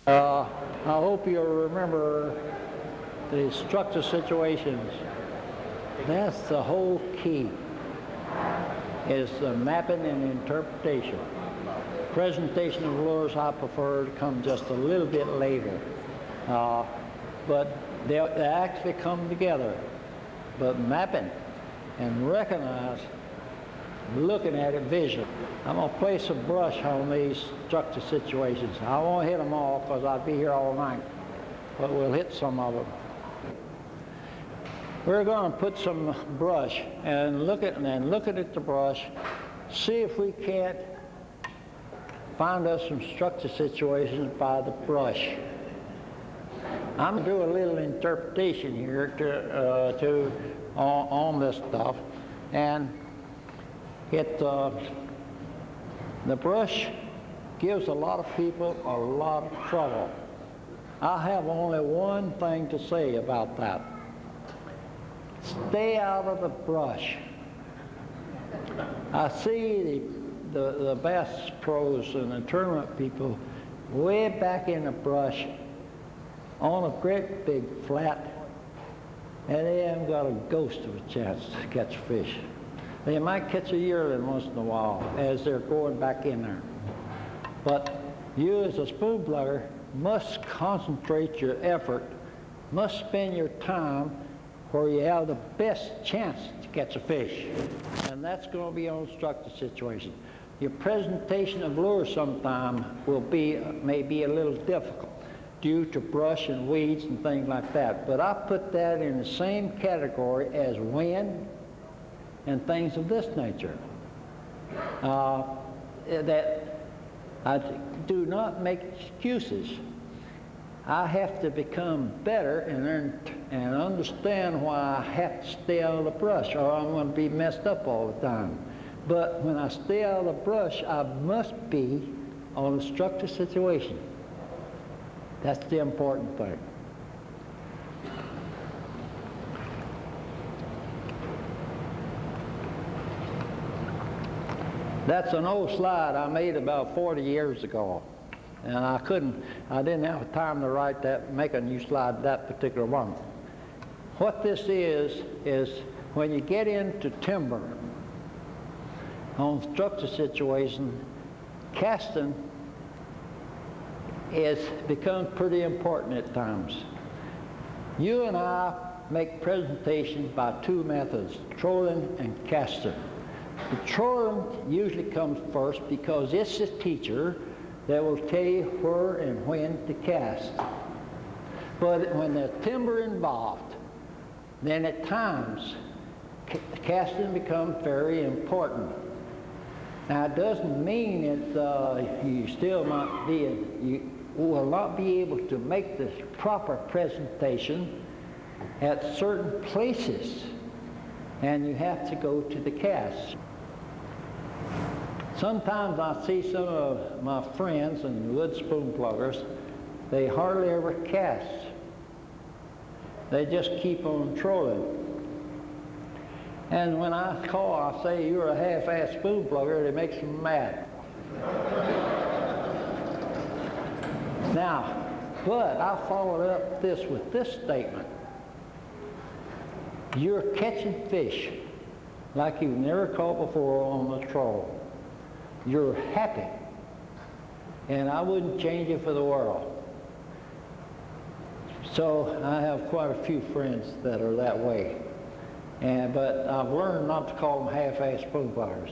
I hope you'll remember the structure situations. That's the whole key, is the mapping and interpretation. Presentation of lures I prefer to come just a little bit later, but they actually come together. But mapping and recognize, looking at it visually. I'm going to place a brush on these structure situations. I won't hit them all because I'd be here all night, but we'll hit some of them. We're going to put some brush and look at the brush, see if we can't find us some structure situations by the brush. I'm going to do a little interpretation here on this stuff, and the brush gives a lot of people a lot of trouble. I have only one thing to say about that. Stay out of the brush. I see the bass pros and the tournament people way back in the brush on a great big flat, and they haven't got a ghost of a chance to catch fish. They might catch a yearling once in a while as they're going back in there. But you as a spoon plugger must concentrate your effort, must spend your time where you have the best chance to catch a fish. And that's going to be on structure situation. Your presentation of lures sometime may be a little difficult due to brush and weeds and things like that. But I put that in the same category as wind and things of this nature. That I do not make excuses. I have to become better and understand why I have to stay out of the brush, or I'm going to be messed up all the time. But when I stay out of the brush, I must be on a structured situation. That's the important thing. That's an old slide I made about 40 years ago. And I didn't have time to make a new slide, that particular one. What this is when you get into timber, on structure situation, casting becomes pretty important at times. You and I make presentations by two methods, trolling and casting. The trolling usually comes first because it's the teacher that will tell you where and when to cast. But when there's timber involved, then at times casting becomes very important. Now it doesn't mean that you will not be able to make this proper presentation at certain places, and you have to go to the cast. Sometimes I see some of my friends and wood spoon pluggers, they hardly ever cast. They just keep on trolling. And when I say you're a half-assed spoon plugger, it makes them mad. Now, but I followed up this with this statement. You're catching fish like you've never caught before on the troll. You're happy, and I wouldn't change it for the world. So I have quite a few friends that are that way, but I've learned not to call them half-assed spoon pluggers.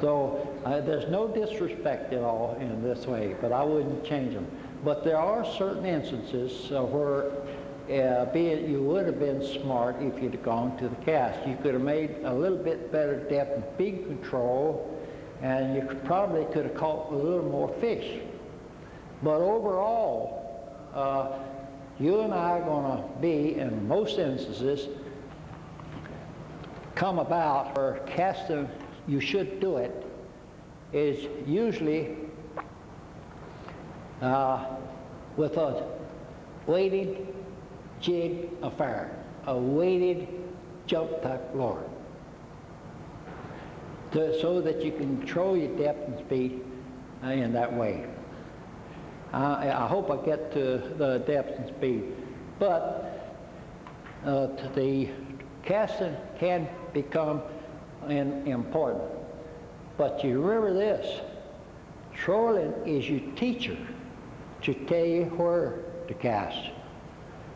So there's no disrespect at all in this way, but I wouldn't change them. But there are certain instances where you would have been smart if you'd have gone to the cast. You could have made a little bit better depth and feed control, and you probably could have caught a little more fish. But overall, you and I are going to be, in most instances, come about, or casting, you should do it, is usually with a weighted jig affair, a weighted jump type lure, so that you can control your depth and speed in that way. I hope I get to the depth and speed. But the casting can become important. But you remember this, trolling is your teacher to tell you where to cast.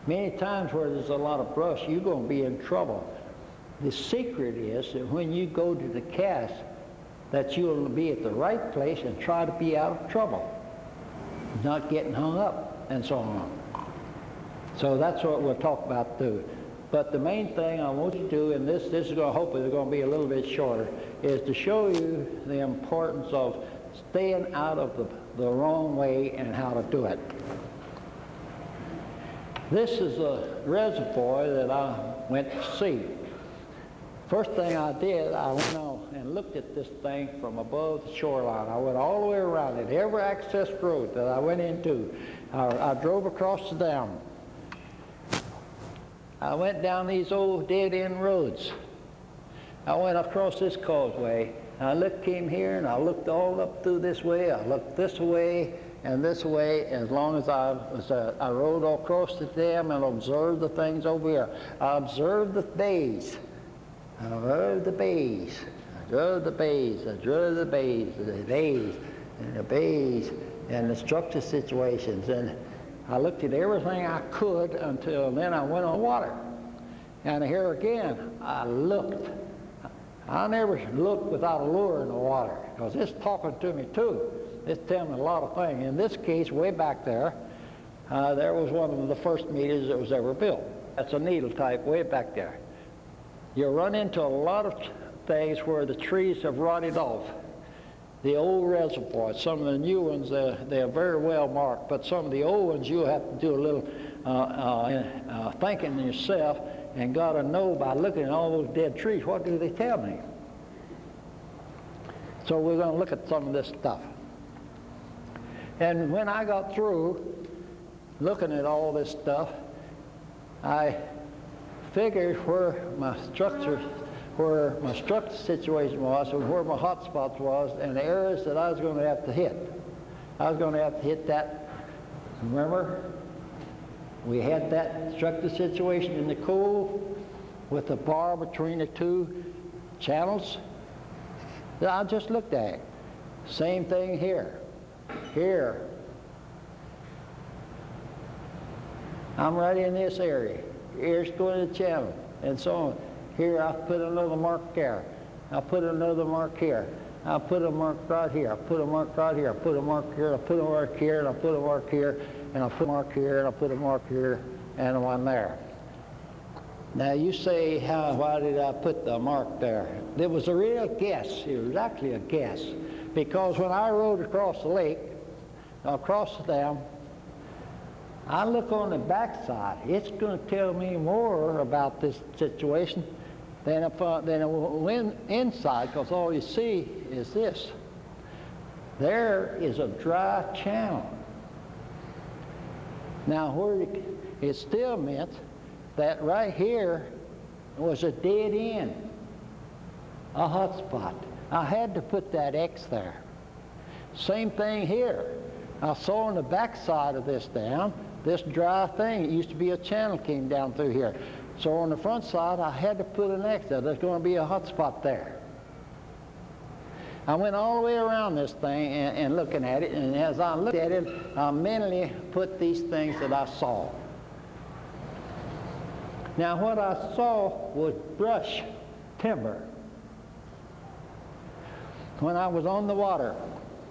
Many times where there's a lot of brush, you're going to be in trouble. The secret is that when you go to the cast, that you'll be at the right place and try to be out of trouble, not getting hung up and so on. So that's what we'll talk about too. But the main thing I want you to do, and this is going to hopefully going to be a little bit shorter, is to show you the importance of staying out of the wrong way and how to do it. This is a reservoir that I went to see. First thing I did, I went out and looked at this thing from above the shoreline. I went all the way around it. Every access road that I went into, I drove across the dam. I went down these old dead-end roads. I went across this causeway. I came here and I looked all up through this way. I looked this way and this way. As long as I rode all across the dam and observed the things over here. I observed the bays. I observed the bays. I drove the bays. I drove the bays. The bays and the bays and the structure situations. And I looked at everything I could until then I went on water. And here again, I looked. I never looked without a lure in the water, because it's talking to me too. It's telling me a lot of things. In this case, way back there, there was one of the first meters that was ever built. That's a needle type way back there. You run into a lot of things where the trees have rotted off. The old reservoirs, some of the new ones, they're very well marked, but some of the old ones you'll have to do a little thinking yourself, and got to know by looking at all those dead trees, what do they tell me? So we're going to look at some of this stuff. And when I got through looking at all this stuff, I figured where my structure situation was and where my hot spots was and the areas that I was going to have to hit. I was going to have to hit that. Remember, we had that structure situation in the cove with the bar between the two channels. I just looked at it. Same thing here. Here. I'm right in this area. Here's going to the channel, and so on. Here I put another mark there. I put another mark here. I put a mark right here. I put a mark right here. I put a mark here. I put a mark here. And I put a mark here. And I put a mark here. And I put a mark here. And one there. Now you say, why did I put the mark there? It was a real guess. It was actually a guess. Because when I rode across the lake, across the dam, I look on the backside. It's going to tell me more about this situation than it went inside, because all you see is this. There is a dry channel. Now, it still meant that right here was a dead end, a hot spot. I had to put that X there. Same thing here. I saw on the backside of this dam, this dry thing. It used to be a channel came down through here. So on the front side, I had to put an X there. There's going to be a hot spot there. I went all the way around this thing and looking at it, and as I looked at it, I mentally put these things that I saw. Now what I saw was brush, timber. When I was on the water,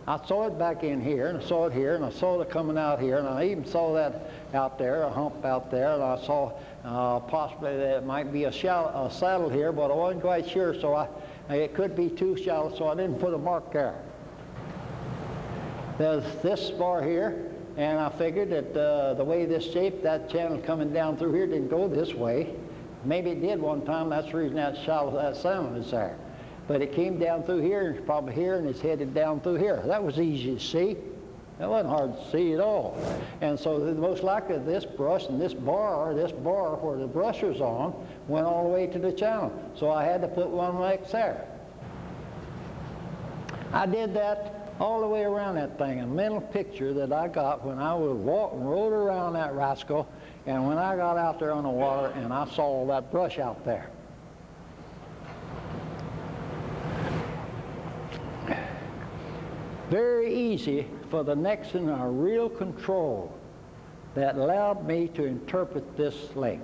I saw it back in here, and I saw it here, and I saw it coming out here, and I even saw that out there, a hump out there, and I saw possibly that it might be a saddle here, but I wasn't quite sure, so it could be too shallow, so I didn't put a mark there. There's this bar here, and I figured that the way this shape, that channel coming down through here didn't go this way. Maybe it did one time, that's the reason that shallow that salmon is there. But it came down through here, and it's probably here, and it's headed down through here. That was easy to see. That wasn't hard to see at all. And so most likely this brush and this bar where the brush was on, went all the way to the channel. So I had to put one X there. I did that all the way around that thing, a mental picture that I got when I was walking, rode around that rascal, and when I got out there on the water and I saw all that brush out there. Very easy for the next in our real control that allowed me to interpret this lake,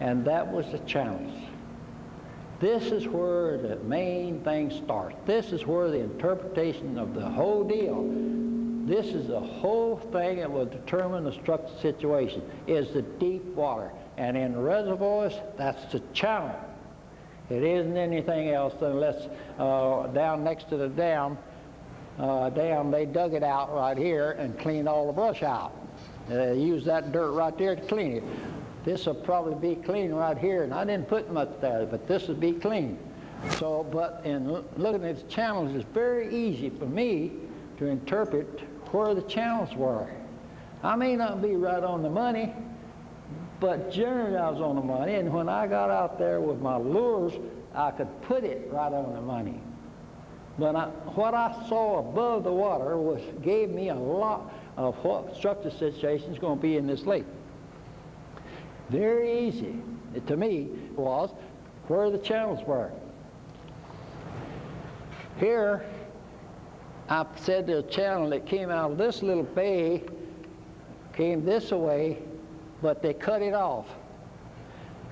and that was the channels. This is where the main thing starts. This is where the interpretation of the whole deal. This is the whole thing that will determine the structural situation, is the deep water. And in the reservoirs, that's the channel. It isn't anything else unless down next to the dam, they dug it out right here and cleaned all the brush out. They used that dirt right there to clean it. This will probably be clean right here, and I didn't put much there, but this will be clean. So, but in looking at the channels, it's very easy for me to interpret where the channels were. I may not be right on the money, but generally I was on the money, and when I got out there with my lures, I could put it right on the money. But what I saw above the water gave me a lot of what structural situation is going to be in this lake. Very easy, to me, was where the channels were. Here, I said the channel that came out of this little bay came this way, but they cut it off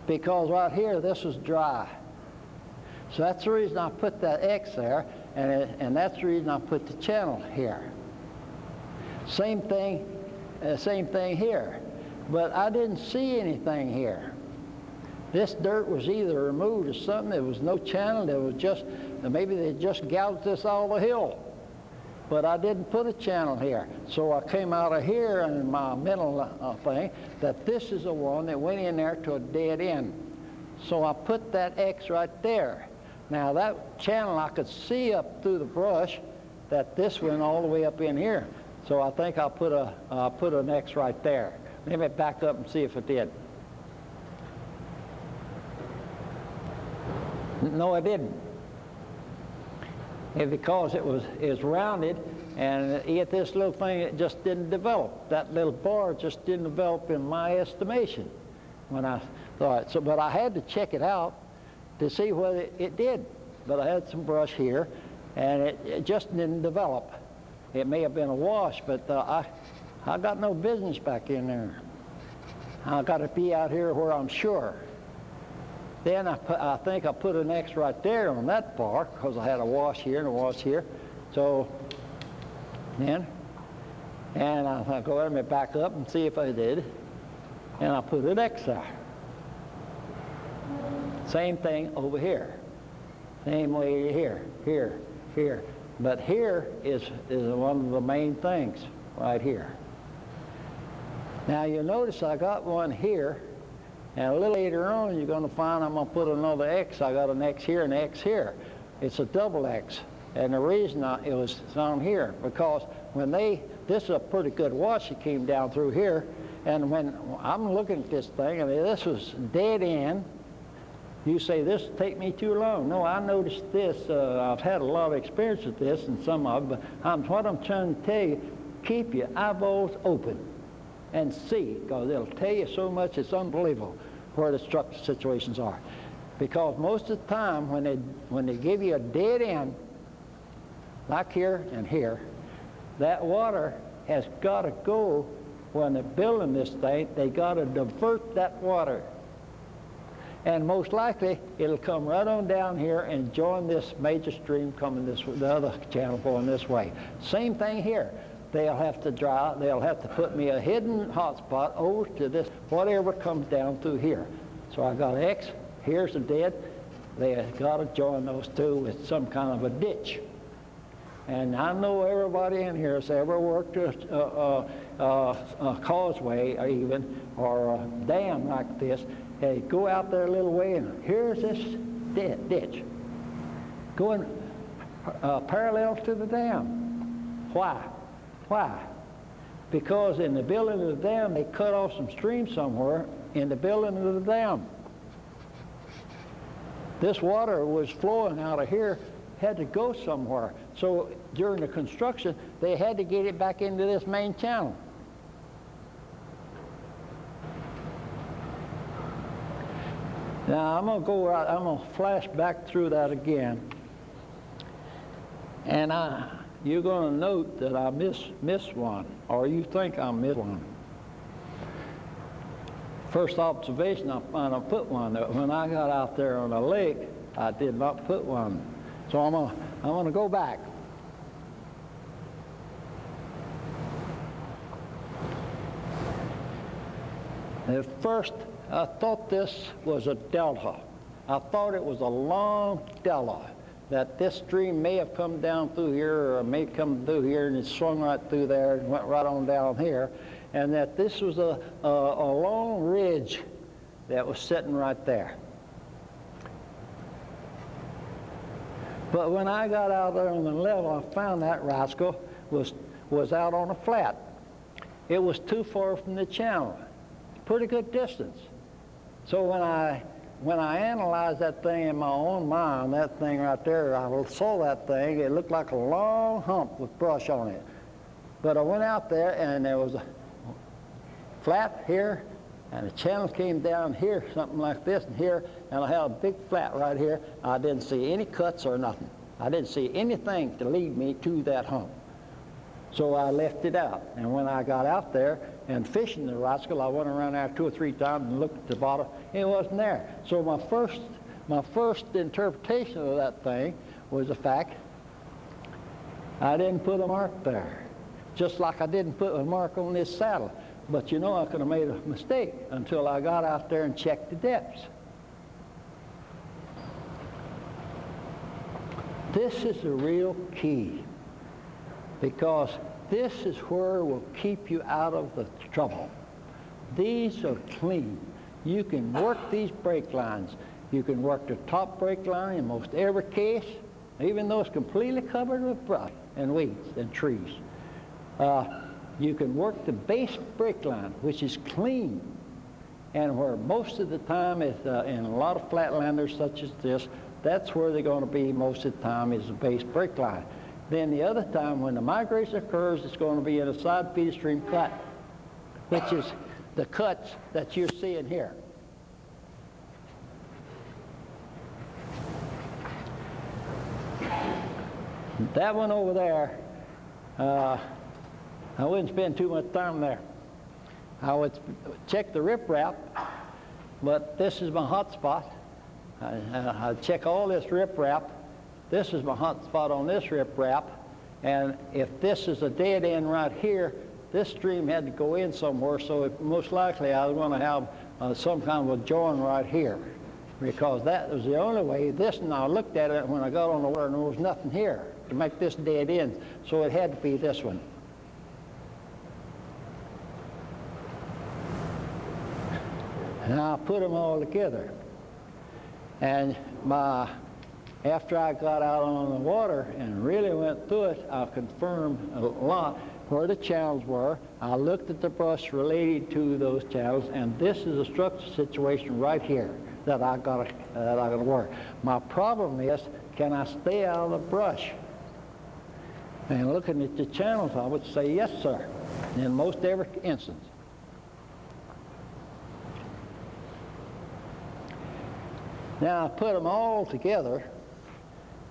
because right here, this was dry. So that's the reason I put that X there, and that's the reason I put the channel here. Same thing here. But I didn't see anything here. This dirt was either removed or something. There was no channel. There was just, maybe they just gouged this all the hill. But I didn't put a channel here. So I came out of here in my mental thing that this is the one that went in there to a dead end. So I put that X right there. Now that channel I could see up through the brush that this went all the way up in here. So I think I'll put an X right there. Let me back up and see if it did. No, it didn't. Because it was rounded, and yet this little thing, it just didn't develop. That little bar just didn't develop in my estimation when I thought. So, but I had to check it out to see whether it did. But I had some brush here, and it just didn't develop. It may have been a wash, but I got no business back in there. I got to be out here where I'm sure. Then I think I put an X right there on that bar because I had a wash here and a wash here. So then, and I go ahead and back up and see if I did. And I put an X there. Same thing over here. Same way here, here, here. But here is one of the main things right here. Now you'll notice I got one here, and a little later on you're going to find I'm going to put another X. I got an X here and an X here. It's a double X. And the reason it was on here, because when this is a pretty good wash that came down through here, and when I'm looking at this thing, I mean, this was dead end. You say, this will take me too long. No, I noticed this. I've had a lot of experience with this and some of it, but what I'm trying to tell you, keep your eyeballs open and see, because it'll tell you so much, it's unbelievable where the structural situations are. Because most of the time when they give you a dead end, like here and here, that water has got to go, when they're building this thing, they got to divert that water. And most likely, it'll come right on down here and join this major stream coming this way, the other channel going this way. Same thing here. They'll have to put me a hidden hotspot over to this, whatever comes down through here. So I got X, here's a dead. They got to join those two with some kind of a ditch. And I know everybody in here has ever worked a causeway even, or a dam like this. Hey, go out there a little way, and here's this ditch going parallel to the dam. Why? Why? Because in the building of the dam, they cut off some stream somewhere in the building of the dam. This water was flowing out of here, had to go somewhere. So during the construction, they had to get it back into this main channel. Now I'm gonna flash back through that again, and you're gonna note that I missed one, or you think I missed one. First observation, I put one. When I got out there on the lake, I did not put one. So I'm gonna go back. At first, I thought this was a delta. I thought it was a long delta, that this stream may have come down through here, or may come through here, and it swung right through there and went right on down here, and that this was a long ridge that was sitting right there. But when I got out there on the level, I found that rascal was out on a flat. It was too far from the channel, pretty good distance. So when I analyzed that thing in my own mind, that thing right there, I saw that thing. It looked like a long hump with brush on it. But I went out there, and there was a flat here, and the channel came down here, something like this, and here, and I had a big flat right here. I didn't see any cuts or nothing. I didn't see anything to lead me to that hump. So I left it out. And when I got out there and fishing the rascal, I went around there 2 or 3 times and looked at the bottom. It wasn't there. So my first interpretation of that thing was the fact I didn't put a mark there, just like I didn't put a mark on this saddle. But you know, I could have made a mistake until I got out there and checked the depths. This is the real key, because this is where will keep you out of the trouble. These are clean. You can work these brake lines. You can work the top brake line in most every case, even though it's completely covered with brush and weeds and trees. You can work the base brake line, which is clean, and where most of the time is in a lot of flatlanders such as this, that's where they're going to be most of the time, is the base brake line. Then the other time when the migration occurs, it's going to be in a side feeder stream cut, which is the cuts that you're seeing here. That one over there, I wouldn't spend too much time there. I would check the riprap, but this is my hot spot. I'd check all this riprap. This is my hot spot on this riprap, and if this is a dead end right here, this stream had to go in somewhere, so most likely I was going to have some kind of a join right here, because that was the only way. This, and I looked at it when I got on the water, and there was nothing here to make this dead end, so it had to be this one. And I put them all together, and after I got out on the water and really went through it, I confirmed a lot where the channels were. I looked at the brush related to those channels, and this is a structure situation right here that I gotta work. My problem is, can I stay out of the brush? And looking at the channels, I would say yes, sir, in most every instance. Now I put them all together,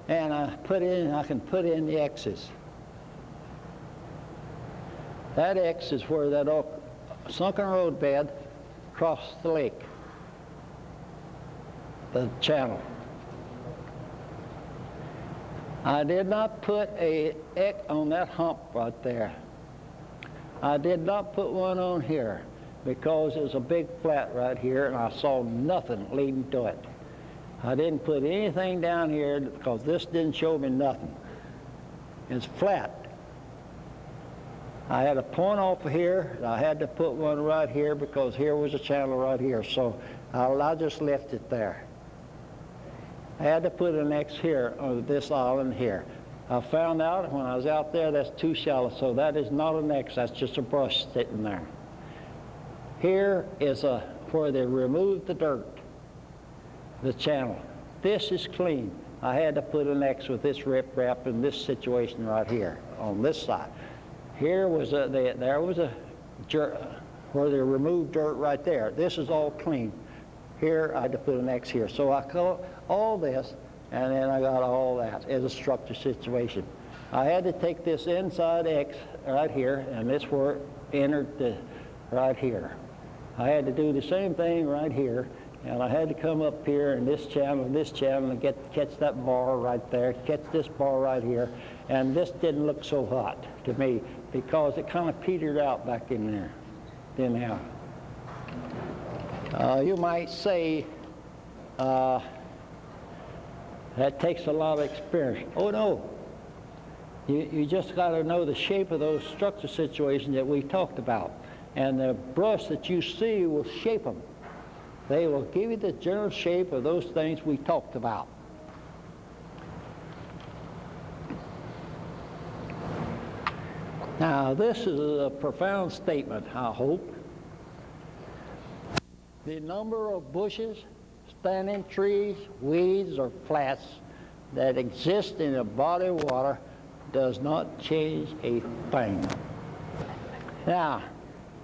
and I can put in the X's. That X is where that sunken road bed crossed the lake, the channel. I did not put a X on that hump right there. I did not put one on here because there's a big flat right here, and I saw nothing leading to it. I didn't put anything down here because this didn't show me nothing. It's flat. I had a point off of here, and I had to put one right here because here was a channel right here, so I just left it there. I had to put an X here on this island here. I found out when I was out there that's too shallow, so that is not an X, that's just a brush sitting there. Here is where they removed the dirt, the channel. This is clean. I had to put an X with this riprap in this situation right here on this side. Here was there was a where they removed dirt right there. This is all clean. Here I had to put an X here. So I cut all this, and then I got all that as a structure situation. I had to take this inside X right here, and this where it entered the right here. I had to do the same thing right here, and I had to come up here in this channel, and catch that bar right there, catch this bar right here, and this didn't look so hot to me because it kind of petered out back in there. Anyhow, you might say that takes a lot of experience. Oh no, you just got to know the shape of those structure situations that we talked about, and the brush that you see will shape them. They will give you the general shape of those things we talked about. Now, this is a profound statement, I hope. The number of bushes, standing trees, weeds, or flats that exist in a body of water does not change a thing. Now,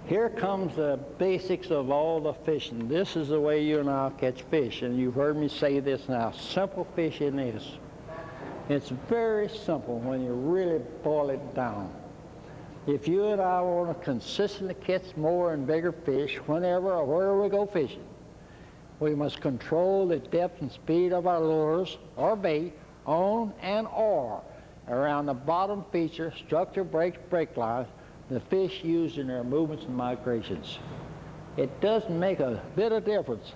here comes the basics of all the fishing. This is the way you and I catch fish, and you've heard me say this now. Simple fishing is. It's very simple when you really boil it down. If you and I want to consistently catch more and bigger fish whenever or wherever we go fishing, we must control the depth and speed of our lures or bait on and or around the bottom feature, structure, breaks, break lines, the fish used in their movements and migrations. It doesn't make a bit of difference.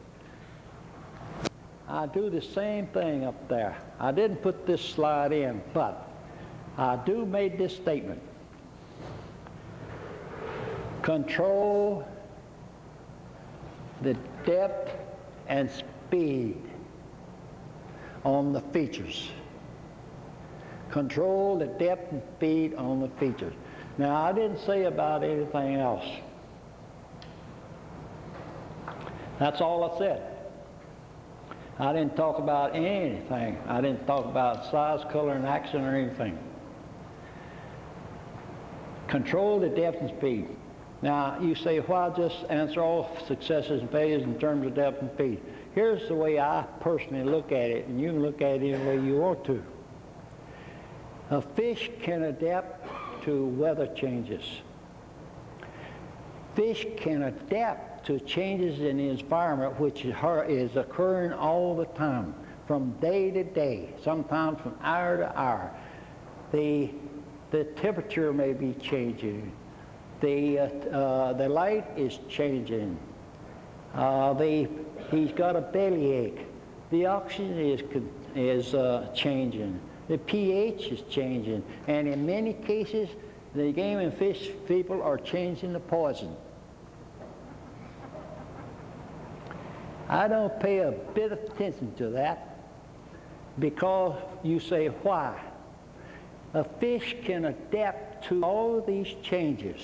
I do the same thing up there. I didn't put this slide in, but I do make this statement. Control the depth and speed on the features. Control the depth and speed on the features. Now, I didn't say about anything else. That's all I said. I didn't talk about anything. I didn't talk about size, color, and action or anything. Control the depth and speed. Now, you say, why just answer all successes and failures in terms of depth and speed? Here's the way I personally look at it, and you can look at it any way you want to. A fish can adapt to weather changes. Fish can adapt to changes in the environment which is occurring all the time, from day to day, sometimes from hour to hour. The temperature may be changing. The light is changing. He's got a bellyache. The oxygen is changing. The pH is changing. And in many cases, the game and fish people are changing the poison. I don't pay a bit of attention to that because you say, why? A fish can adapt to all of these changes.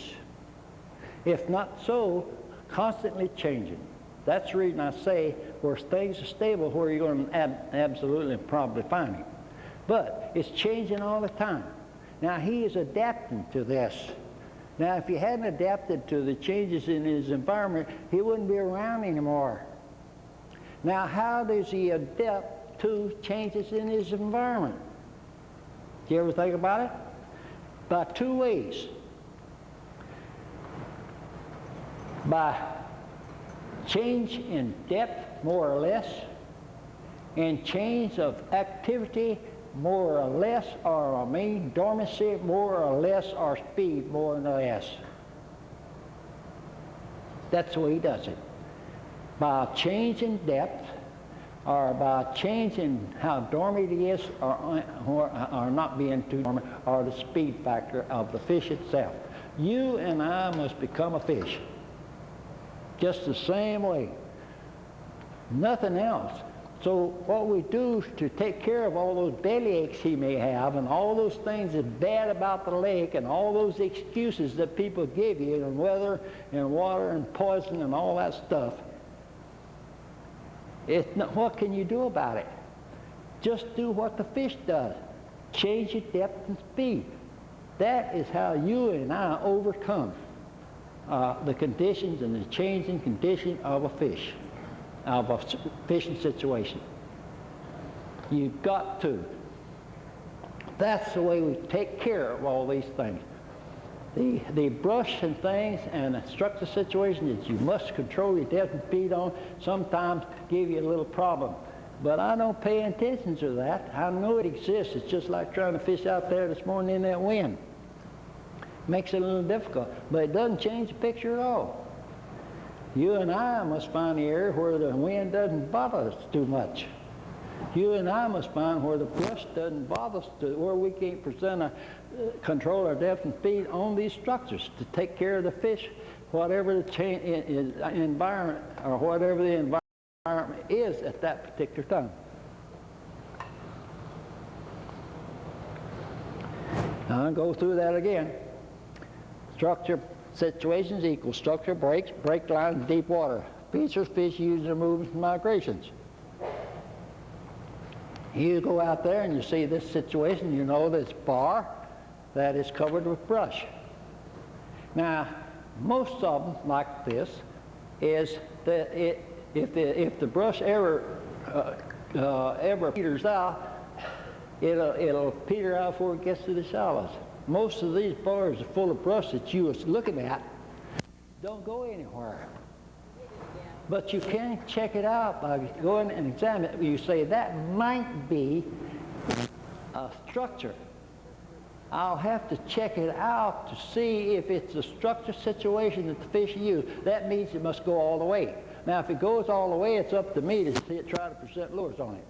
If not so, constantly changing. That's the reason I say where things are stable, where you're going to absolutely probably find him. But it's changing all the time. Now, he is adapting to this. Now, if he hadn't adapted to the changes in his environment, he wouldn't be around anymore. Now, how does he adapt to changes in his environment? Do you ever think about it? By two ways. By change in depth, more or less, and change of activity, more or less, or dormancy, more or less, or speed, more or less. That's the way he does it. By change in depth, or by changing how dormant he is, or not being too dormant, or the speed factor of the fish itself. You and I must become a fish. Just the same way. Nothing else. So what we do to take care of all those bellyaches he may have and all those things that's bad about the lake and all those excuses that people give you and weather and water and poison and all that stuff, what can you do about it? Just do what the fish does. Change your depth and speed. That is how you and I overcome the conditions and the changing condition of a fish, of a fishing situation. You've got to. That's the way we take care of all these things. The brush and things and the structure situation that you must control your depth and speed on sometimes give you a little problem. But I don't pay attention to that. I know it exists. It's just like trying to fish out there this morning in that wind. Makes it a little difficult, but it doesn't change the picture at all. You and I must find the area where the wind doesn't bother us too much. You and I must find where the brush doesn't bother us, where we can't control our depth and speed on these structures to take care of the fish, whatever the environment or whatever the environment is at that particular time. I'll go through that again. Structure situations equal structure breaks, break lines, deep water. Features fish use their movements and migrations. You go out there and you see this situation, you know this bar that is covered with brush. Now, most of them like this is that if the brush ever peters out, it'll peter out before it gets to the shallows. Most of these bars are full of brush that you was looking at don't go anywhere. But you can check it out by going and examine it. You say that might be a structure. I'll have to check it out to see if it's a structure situation that the fish use. That means it must go all the way. Now, if it goes all the way, it's up to me to try to present lures on it.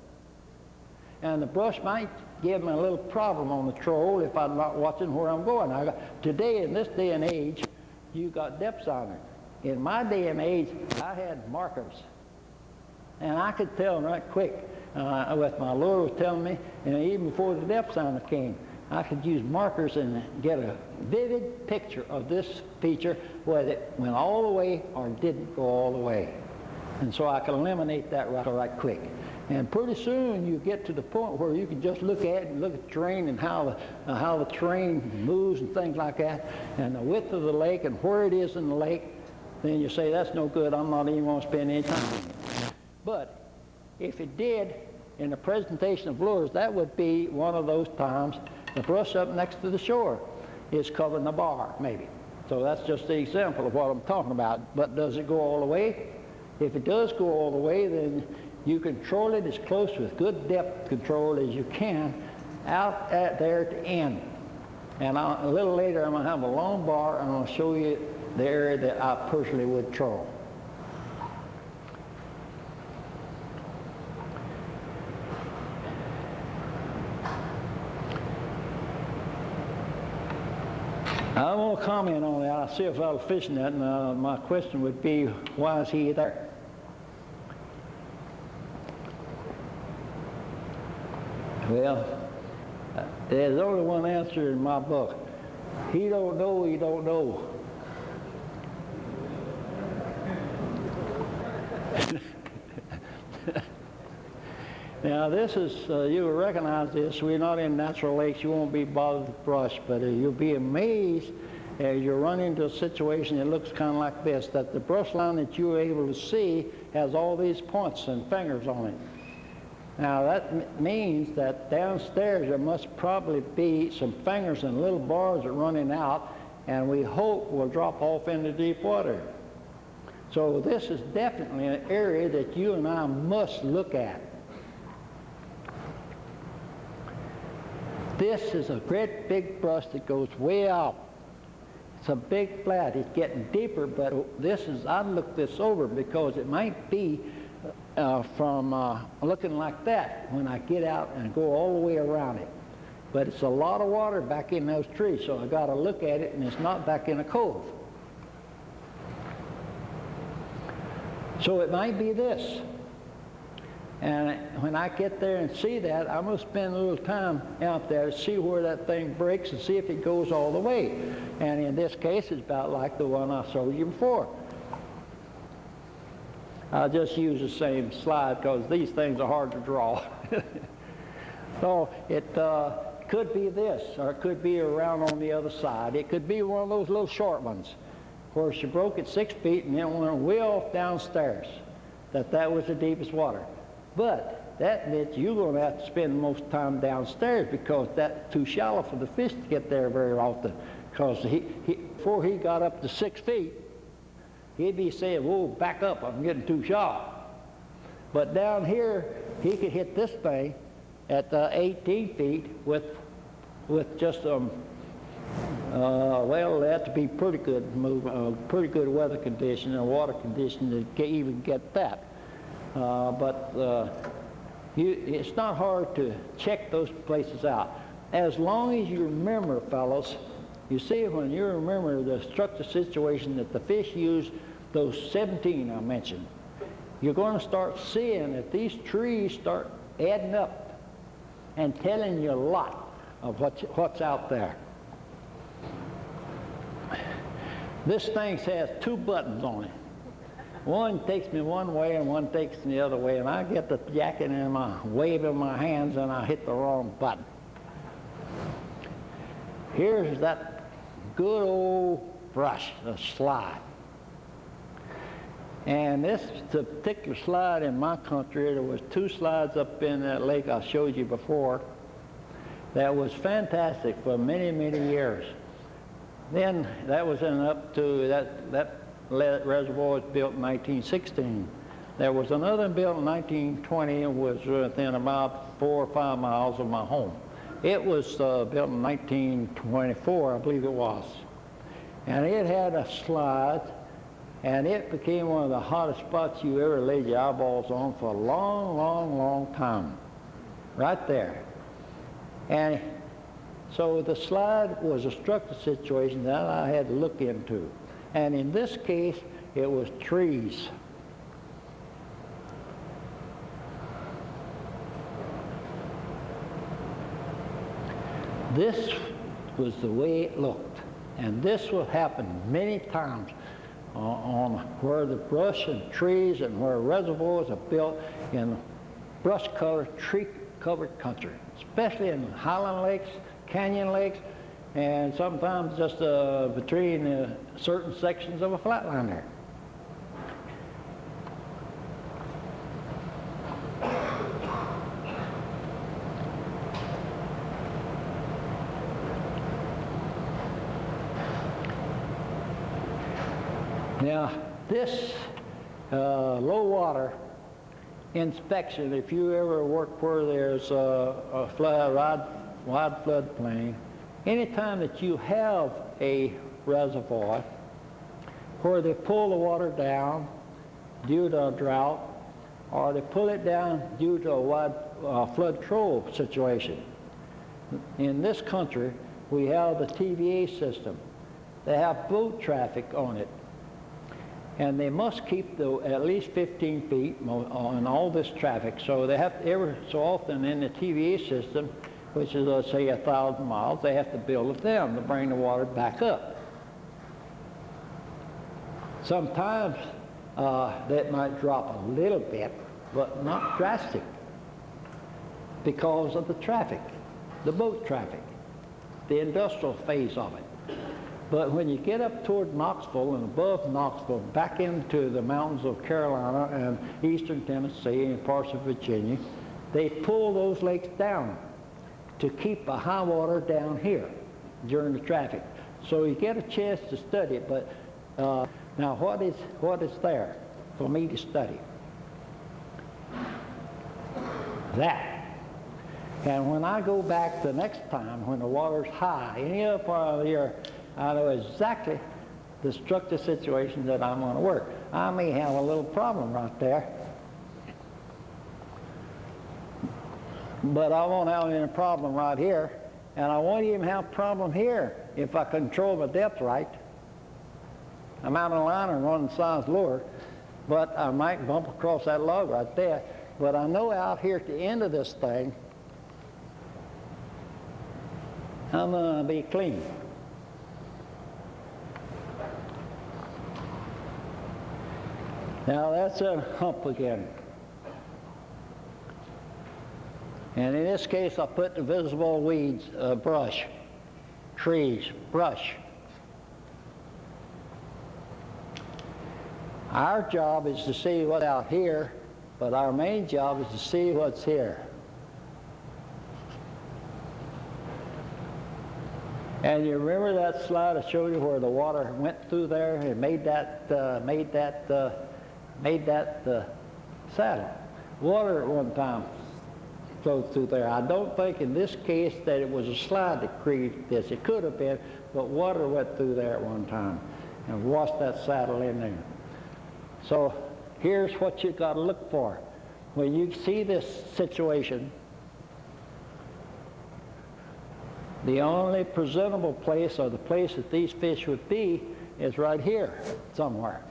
And the brush might give me a little problem on the troll if I'm not watching where I'm going. Today, in this day and age, you got depth on it. In my day and age, I had markers. And I could tell them right quick. With my lure was telling me, and even before the depth sounder came, I could use markers and get a vivid picture of this feature, whether it went all the way or didn't go all the way. And so I could eliminate that right quick. And pretty soon you get to the point where you can just look at it and look at the terrain and how the terrain moves and things like that, and the width of the lake and where it is in the lake. Then you say, that's no good, I'm not even going to spend any time on it. But if it did, in the presentation of lures, that would be one of those times the brush up next to the shore is covering the bar, maybe. So that's just the example of what I'm talking about. But does it go all the way? If it does go all the way, then you control it as close with good depth control as you can out at there to end. And a little later I'm going to have a long bar and I'm going to show you the area that I personally would troll. I won't comment on that. I'll see if I'll fish in that, and my question would be, why is he there? Well, there's only one answer in my book. He don't know, he don't know. Now this is, you will recognize this, we're not in natural lakes, you won't be bothered with brush, but you'll be amazed as you run into a situation that looks kind of like this, that the brush line that you're able to see has all these points and fingers on it. Now that means that downstairs there must probably be some fingers and little bars that are running out, and we hope will drop off into deep water. So this is definitely an area that you and I must look at. This is a great big brush that goes way out. It's a big flat. It's getting deeper, but I'd look this over because it might be from looking like that when I get out and go all the way around it. But it's a lot of water back in those trees, so I got to look at it, and it's not back in a cove. So it might be this. And when I get there and see that, I'm going to spend a little time out there to see where that thing breaks and see if it goes all the way. And in this case, it's about like the one I showed you before. I'll just use the same slide because these things are hard to draw. So it could be this, or it could be around on the other side. It could be one of those little short ones, where she broke at 6 feet and then went way off downstairs. That was the deepest water. But that meant you're going to have to spend most time downstairs, because that's too shallow for the fish to get there very often. Because before he got up to 6 feet, he'd be saying, whoa, back up, I'm getting too shallow. But down here, he could hit this thing at 18 feet with just well, they have to be pretty good pretty good weather condition and water condition to even get that. It's not hard to check those places out. As long as you remember, fellows, you see, when you remember the structure situation that the fish use, those 17 I mentioned, you're going to start seeing that these trees start adding up and telling you a lot of what's out there. This thing has 2 buttons on it. One takes me one way and one takes me the other way, and I get the jacket in my waving my hands and I hit the wrong button. Here's that good old brush, the slide. And this particular slide in my country, there was 2 slides up in that lake I showed you before that was fantastic for many, many years. Then that was up to that reservoir was built in 1916. There was another built in 1920 and was within about 4 or 5 miles of my home. It was built in 1924, I believe it was. And it had a slide, and it became one of the hottest spots you ever laid your eyeballs on for a long, long, long time. Right there. And so the slide was a structure situation that I had to look into. And in this case, it was trees. This was the way it looked. And this will happen many times on where the brush and trees and where reservoirs are built in brush-covered, tree-covered country, especially in highland lakes, canyon lakes, and sometimes just between certain sections of a flatland there. Now, this low water inspection, if you ever work where there's a wide floodplain, anytime that you have a reservoir where they pull the water down due to a drought, or they pull it down due to a wide flood control situation. In this country, we have the TVA system. They have boat traffic on it. And they must keep at least 15 feet on all this traffic. So they have to, every so often in the TVA system, which is, let's say, 1,000 miles, they have to build a dam to bring the water back up. Sometimes that might drop a little bit, but not drastic, because of the traffic, the boat traffic, the industrial phase of it. But when you get up toward Knoxville and above Knoxville, back into the mountains of Carolina and eastern Tennessee and parts of Virginia, they pull those lakes down to keep the high water down here during the traffic. So you get a chance to study it, but now what is there for me to study? That. And when I go back the next time when the water's high, any other part of the year, I know exactly the structure situation that I'm going to work. I may have a little problem right there, but I won't have any problem right here, and I won't even have a problem here if I control the depth right. I'm out of line and running size lower, but I might bump across that log right there. But I know out here at the end of this thing, I'm going to be clean. Now that's a hump again. And in this case, I put the visible weeds, brush, trees, brush. Our job is to see what's out here, but our main job is to see what's here. And you remember that slide I showed you where the water went through there and made that saddle? Water at one time flowed through there. I don't think in this case that it was a slide that created this. It could have been, but water went through there at one time and washed that saddle in there. So here's what you got to look for. When you see this situation, the only presentable place, or the place that these fish would be, is right here somewhere.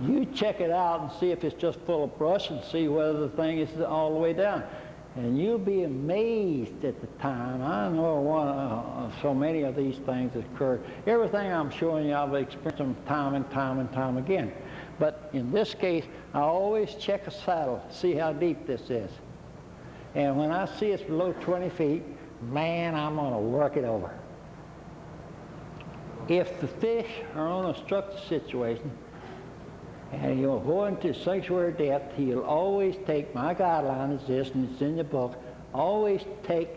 You check it out and see if it's just full of brush and see whether the thing is all the way down. And you'll be amazed at the time. I know so many of these things occur. Everything I'm showing you, I've experienced them time and time and time again. But in this case, I always check a saddle, see how deep this is. And when I see it's below 20 feet, man, I'm going to work it over. If the fish are on a structured situation, and you'll go into sanctuary depth, he'll always take, my guideline is this, and it's in the book, always take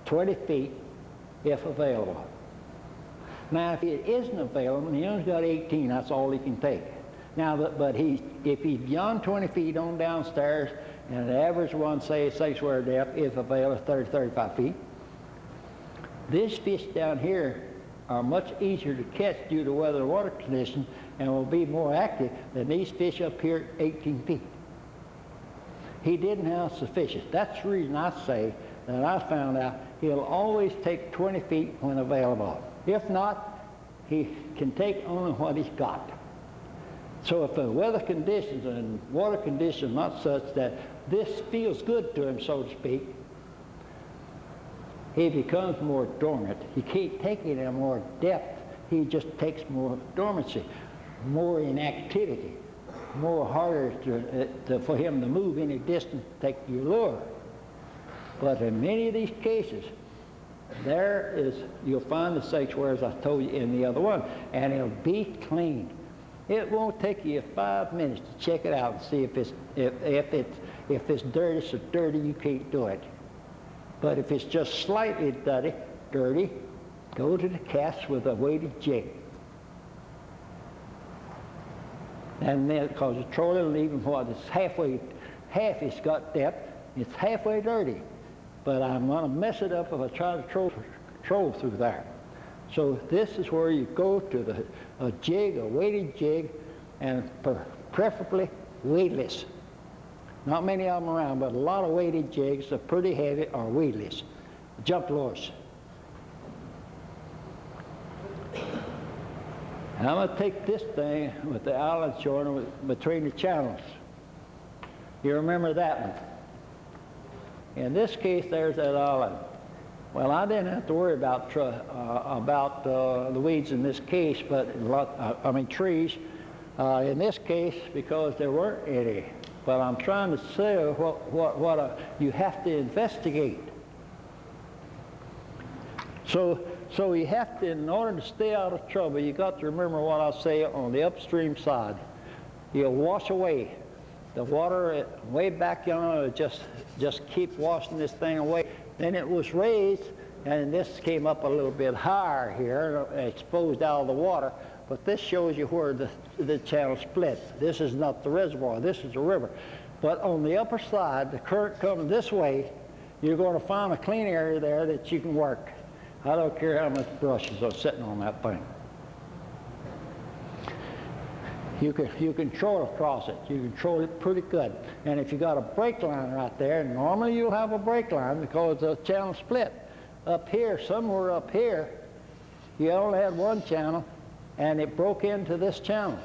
20 feet if available. Now, if it isn't available, and he only got 18, that's all he can take. Now, but if he's beyond 20 feet on downstairs, and the average one, say, sanctuary depth, if available, 30, 35 feet, these fish down here are much easier to catch due to weather and water conditions and will be more active than these fish up here at 18 feet. He didn't have sufficient. That's the reason I say that I found out he'll always take 20 feet when available. If not, he can take only what he's got. So if the weather conditions and water conditions are not such that this feels good to him, so to speak, he becomes more dormant. He can't take it in more depth. He just takes more dormancy, more inactivity, more harder for him to move any distance to take your lure. But in many of these cases, you'll find the sanctuary, as I told you in the other one, and it'll be clean. It won't take you 5 minutes to check it out and see if it's dirty, so dirty you can't do it. But if it's just slightly dirty, go to the cast with a weighted jig. And then, because the trolling, even what it's half it's got depth, it's halfway dirty. But I'm going to mess it up if I try to troll through there. So this is where you go to a jig, a weighted jig, and preferably weightless. Not many of them around, but a lot of weighted jigs are pretty heavy or weightless. Jump lures. And I'm going to take this thing with the Allen shorter between the channels. You remember that one. In this case, there's that Allen. Well, I didn't have to worry about the weeds in this case, but trees. In this case, because there weren't any. But I'm trying to say what you have to investigate. So you have to, in order to stay out of trouble, you got to remember what I say on the upstream side. You'll wash away the water way back yonder. Just keep washing this thing away. Then it was raised, and this came up a little bit higher here, exposed out of the water. But this shows you where the channel splits. This is not the reservoir, this is the river. But on the upper side, the current comes this way, you're going to find a clean area there that you can work. I don't care how much brushes are sitting on that thing. You can troll across it. You can troll it pretty good. And if you got a brake line right there, normally you'll have a brake line because the channel split. Up here, somewhere up here, you only had one channel, and it broke into this channel.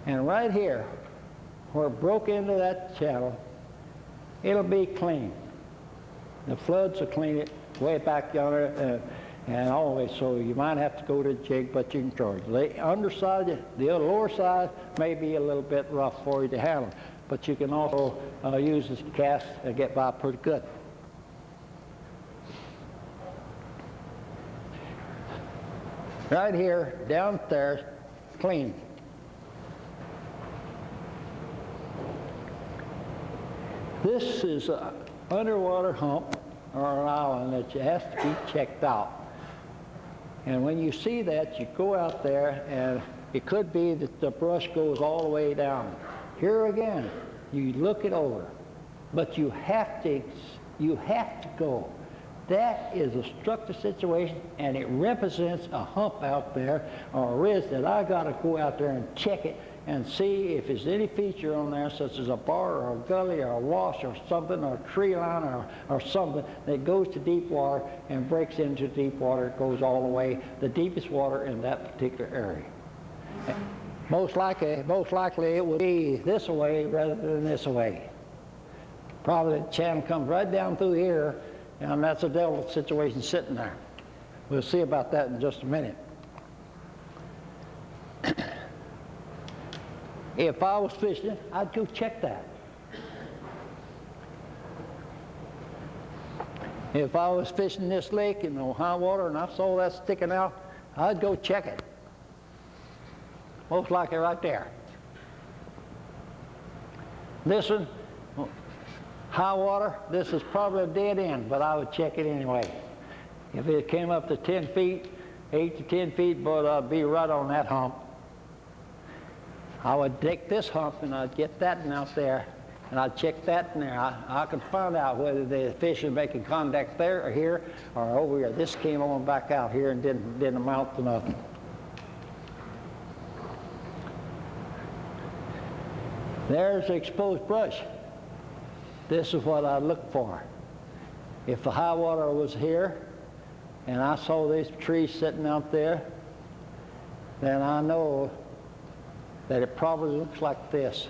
And right here, where it broke into that channel, it'll be clean. The floods will clean it way back yonder, and always, so you might have to go to the jig, but you can charge. The underside, the lower side may be a little bit rough for you to handle. but you can also use this cast to get by pretty good. Right here, downstairs, clean. This is an underwater hump or an island that has to be checked out. And when you see that, you go out there, and it could be that the brush goes all the way down. Here again, you look it over, but you have to go. That is a structure situation, and it represents a hump out there or a ridge that I got to go out there and check it and see if there's any feature on there, such as a bar or a gully or a wash or something, or a tree line or something that goes to deep water and breaks into deep water. It goes all the way, the deepest water in that particular area. Most likely it would be this way rather than this way. Probably the channel comes right down through here, and that's a delta situation sitting there. We'll see about that in just a minute. If I was fishing, I'd go check that. If I was fishing this lake in the high water and I saw that sticking out, I'd go check it. Most likely right there. This one, high water, this is probably a dead end, but I would check it anyway. If it came up to 10 feet, 8 to 10 feet, but I'd be right on that hump. I would take this hump and I'd get that one out there, and I'd check that in there. I could find out whether the fish is making contact there or here or over here. This came on back out here and didn't amount to nothing. There's the exposed brush. This is what I look for. If the high water was here and I saw these trees sitting out there, then I know that it probably looks like this.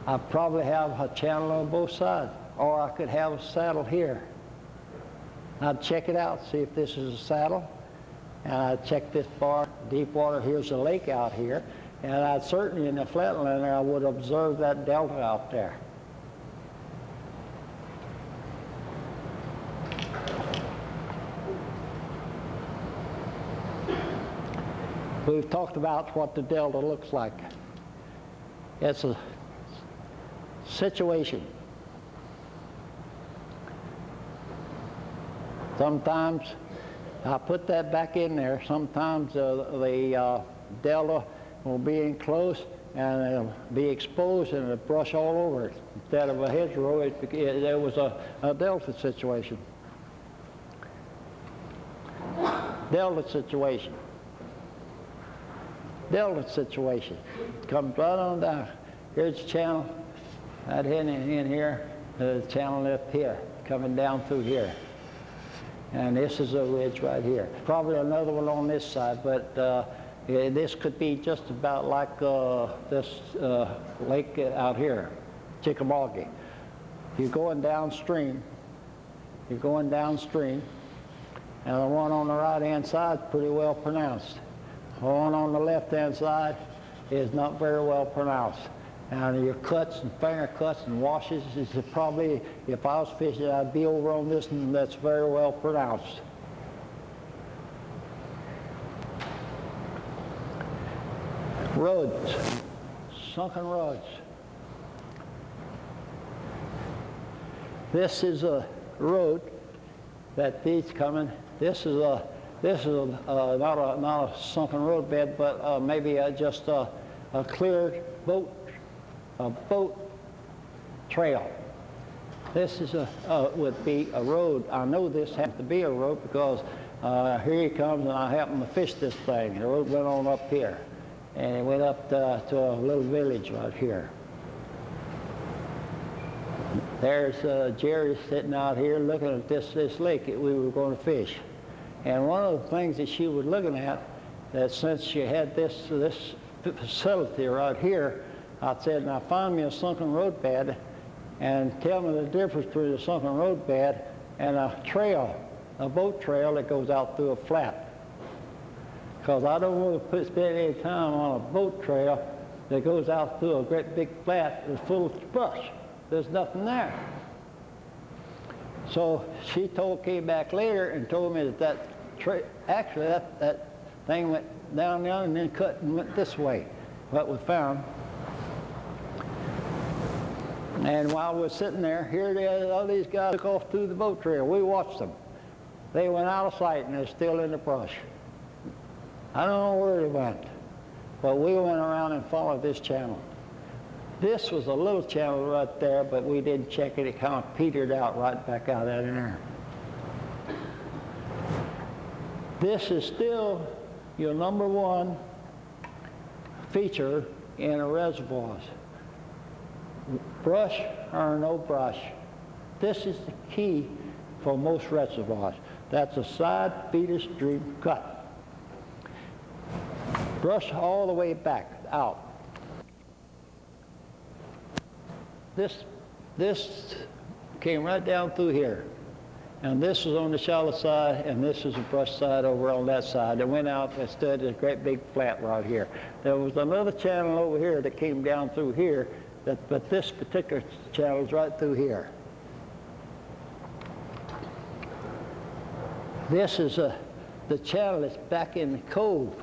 I probably have a channel on both sides, or I could have a saddle here. I'd check it out, see if this is a saddle, and I'd check this bar, deep water. Here's a lake out here, and I'd certainly, in the flatland there, I would observe that delta out there. We've talked about what the delta looks like. It's a situation. Sometimes I put that back in there. Sometimes the delta will be enclosed and it'll be exposed and it'll brush all over it. Instead of a hedgerow, there was a delta situation. Delta situation. Delta situation. Comes right on down. Here's the channel. Right in here. The channel up here, coming down through here. And this is a ridge right here. Probably another one on this side, but this could be just about like this lake out here, Chickamauga. You're going downstream, and the one on the right-hand side is pretty well pronounced. The one on the left-hand side is not very well pronounced. And your cuts and finger cuts and washes is probably, if I was fishing, I'd be over on this one that's very well pronounced. Roads, sunken roads. This is a road that feeds coming. This is not a sunken road bed, but maybe just a cleared boat trail. This is would be a road. I know this has to be a road because here he comes and I happen to fish this thing. The road went on up here, and it went up to a little village right here. There's Jerry sitting out here looking at this lake that we were going to fish. And one of the things that she was looking at, that since she had this facility right here, I said, now find me a sunken road bed and tell me the difference between a sunken road bed and a trail, a boat trail that goes out through a flat. Because I don't want to spend any time on a boat trail that goes out through a great big flat that's full of brush. There's nothing there. So she came back later and told me that actually that thing went down there and then cut and went this way, what we found. And while we're sitting there, all these guys took off through the boat trail. We watched them. They went out of sight and they're still in the brush. I don't know where they went, but we went around and followed this channel. This was a little channel right there, but we didn't check it. It kind of petered out right back out of there. This is still your number one feature in a reservoirs. Brush or no brush. This is the key for most reservoirs. That's a side feeder stream cut. Brush all the way back out. This came right down through here. And this was on the shallow side, and this is the brush side over on that side. It went out and stood in a great big flat right here. There was another channel over here that came down through here, but this particular channel is right through here. This is the channel that's back in the cove,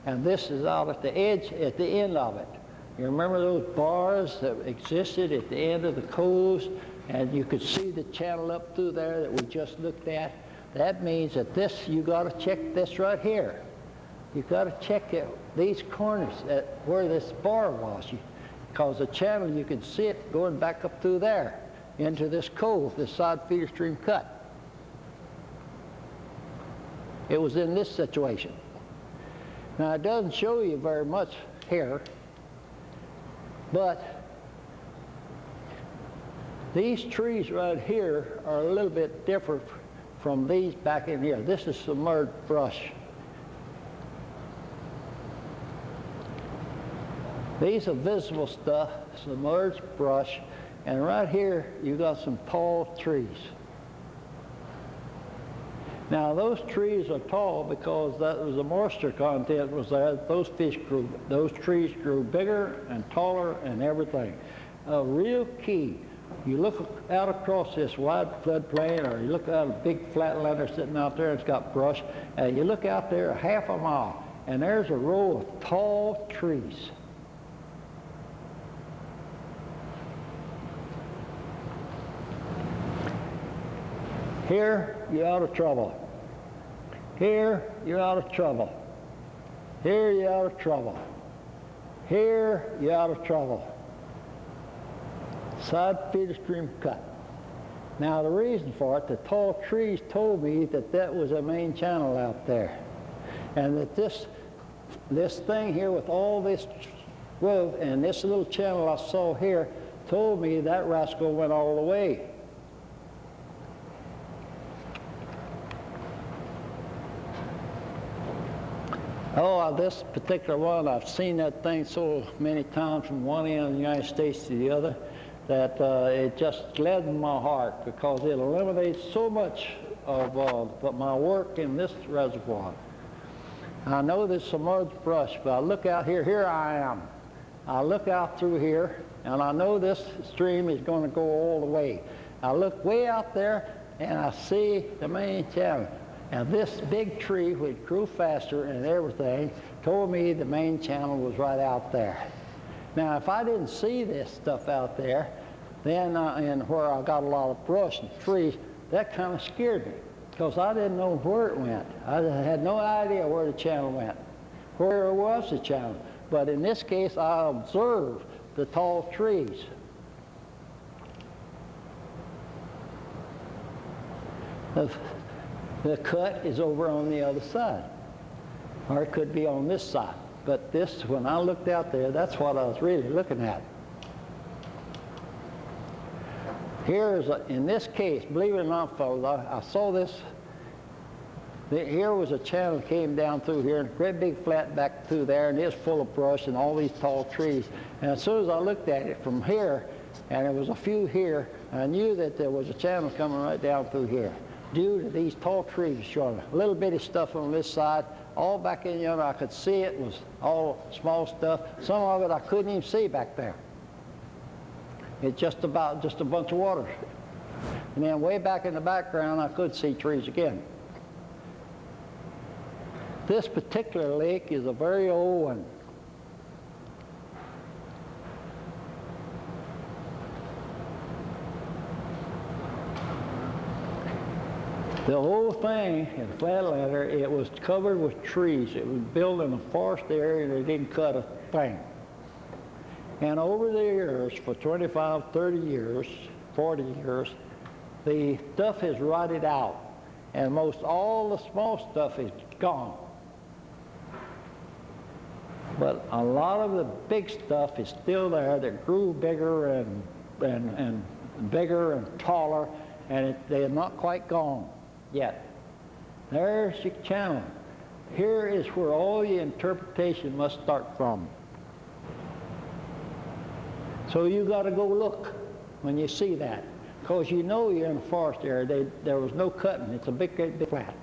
and this is out at the edge, at the end of it. You remember those bars that existed at the end of the coves, and you could see the channel up through there that we just looked at? That means that this, you got to check this right here. You got to check these corners where this bar was, because the channel, you can see it going back up through there into this cove, this side feeder stream cut. It was in this situation. Now, it doesn't show you very much here, but these trees right here are a little bit different from these back in here. This is submerged brush. These are visible stuff, submerged brush, and right here you got some tall trees. Now those trees are tall because that was the moisture content was there. Those trees grew bigger and taller and everything. A real key. You look out across this wide floodplain, or you look out a big flatlander sitting out there and it's got brush, and you look out there a half a mile, and there's a row of tall trees. Here, you're out of trouble. Here, you're out of trouble. Here, you're out of trouble. Here, you're out of trouble. Side feeder stream cut. Now, the reason for it, the tall trees told me that that was a main channel out there. And that this thing here with all this growth and this little channel I saw here told me that rascal went all the way. Oh, this particular one, I've seen that thing so many times from one end of the United States to the other that it just gladdened my heart because it eliminates so much of my work in this reservoir. I know there's submerged brush, but I look out here I am. I look out through here, and I know this stream is going to go all the way. I look way out there, and I see the main channel. And this big tree, which grew faster and everything, told me the main channel was right out there. Now, if I didn't see this stuff out there, then and where I got a lot of brush and trees, that kind of scared me because I didn't know where it went. I had no idea where the channel went, where was the channel. But in this case, I observed the tall trees. The cut is over on the other side, or it could be on this side. But this, when I looked out there, that's what I was really looking at. Here is, in this case, believe it or not, fellas, I saw this. Here was a channel that came down through here, and a great big flat back through there, and it's full of brush and all these tall trees. And as soon as I looked at it from here, and there was a few here, I knew that there was a channel coming right down through here. due to these tall trees showing a little bitty stuff on this side. All back in yonder I could see it was all small stuff. Some of it I couldn't even see back there. It's just a bunch of water. And then way back in the background I could see trees again. This particular lake is a very old one. The whole thing in Flatlander, it was covered with trees. It was built in a forest area and they didn't cut a thing. And over the years, for 25, 30 years, 40 years, the stuff has rotted out. And most all the small stuff is gone. But a lot of the big stuff is still there that grew bigger and bigger and taller, and they're not quite gone yet. There's your channel. Here is where all the interpretation must start from. So you got to go look when you see that, because you know you're in a forest area. There was no cutting. It's a big, great big flat.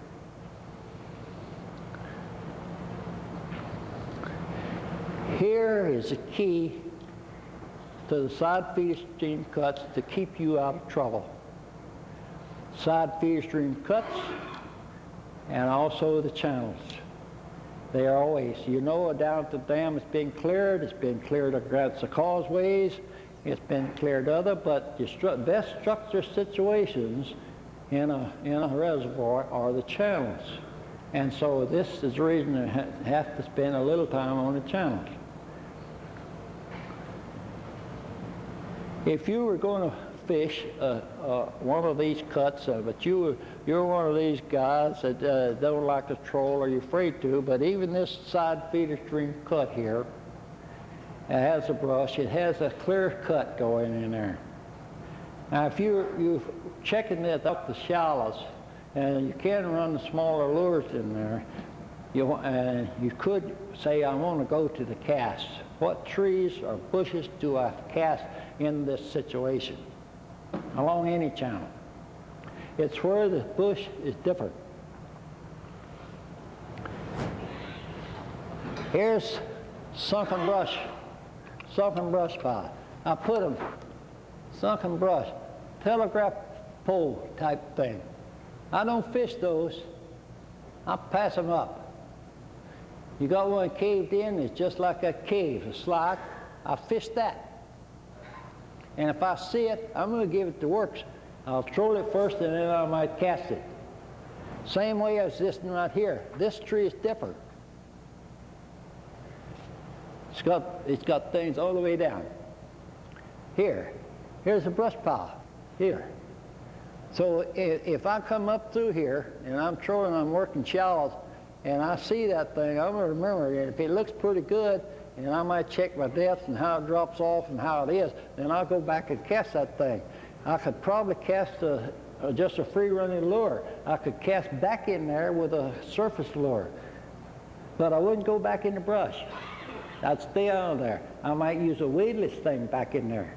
Here is the key to the side feeder stream cuts to keep you out of trouble. Side feeder stream cuts and also the channels. They are always, you know, down at the dam it's been cleared against the causeways, it's been cleared other, but the best structure situations in a reservoir are the channels. And so this is the reason I have to spend a little time on the channels. If you were going to fish one of these cuts, but you're one of these guys that don't like to troll or you're afraid to, but even this side feeder stream cut here, it has a brush, it has a clear cut going in there. Now if you're checking it up the shallows, and you can run the smaller lures in there, you could say, I want to go to the cast. What trees or bushes do I cast in this situation? Along any channel. It's where the bush is different. Here's sunken brush pile. I put them, sunken brush, telegraph pole type thing. I don't fish those, I pass them up. You got one caved in, it's just like a cave, a slide, I fish that. And if I see it, I'm going to give it the works. I'll troll it first and then I might cast it. Same way as this one right here. This tree is different. It's got things all the way down. Here's a brush pile, here. So if I come up through here and I'm trolling, I'm working shallows, and I see that thing, I'm going to remember it. If it looks pretty good, and I might check my depth and how it drops off and how it is, then I'll go back and cast that thing. I could probably cast just a free-running lure. I could cast back in there with a surface lure, but I wouldn't go back in the brush. I'd stay out of there. I might use a weedless thing back in there.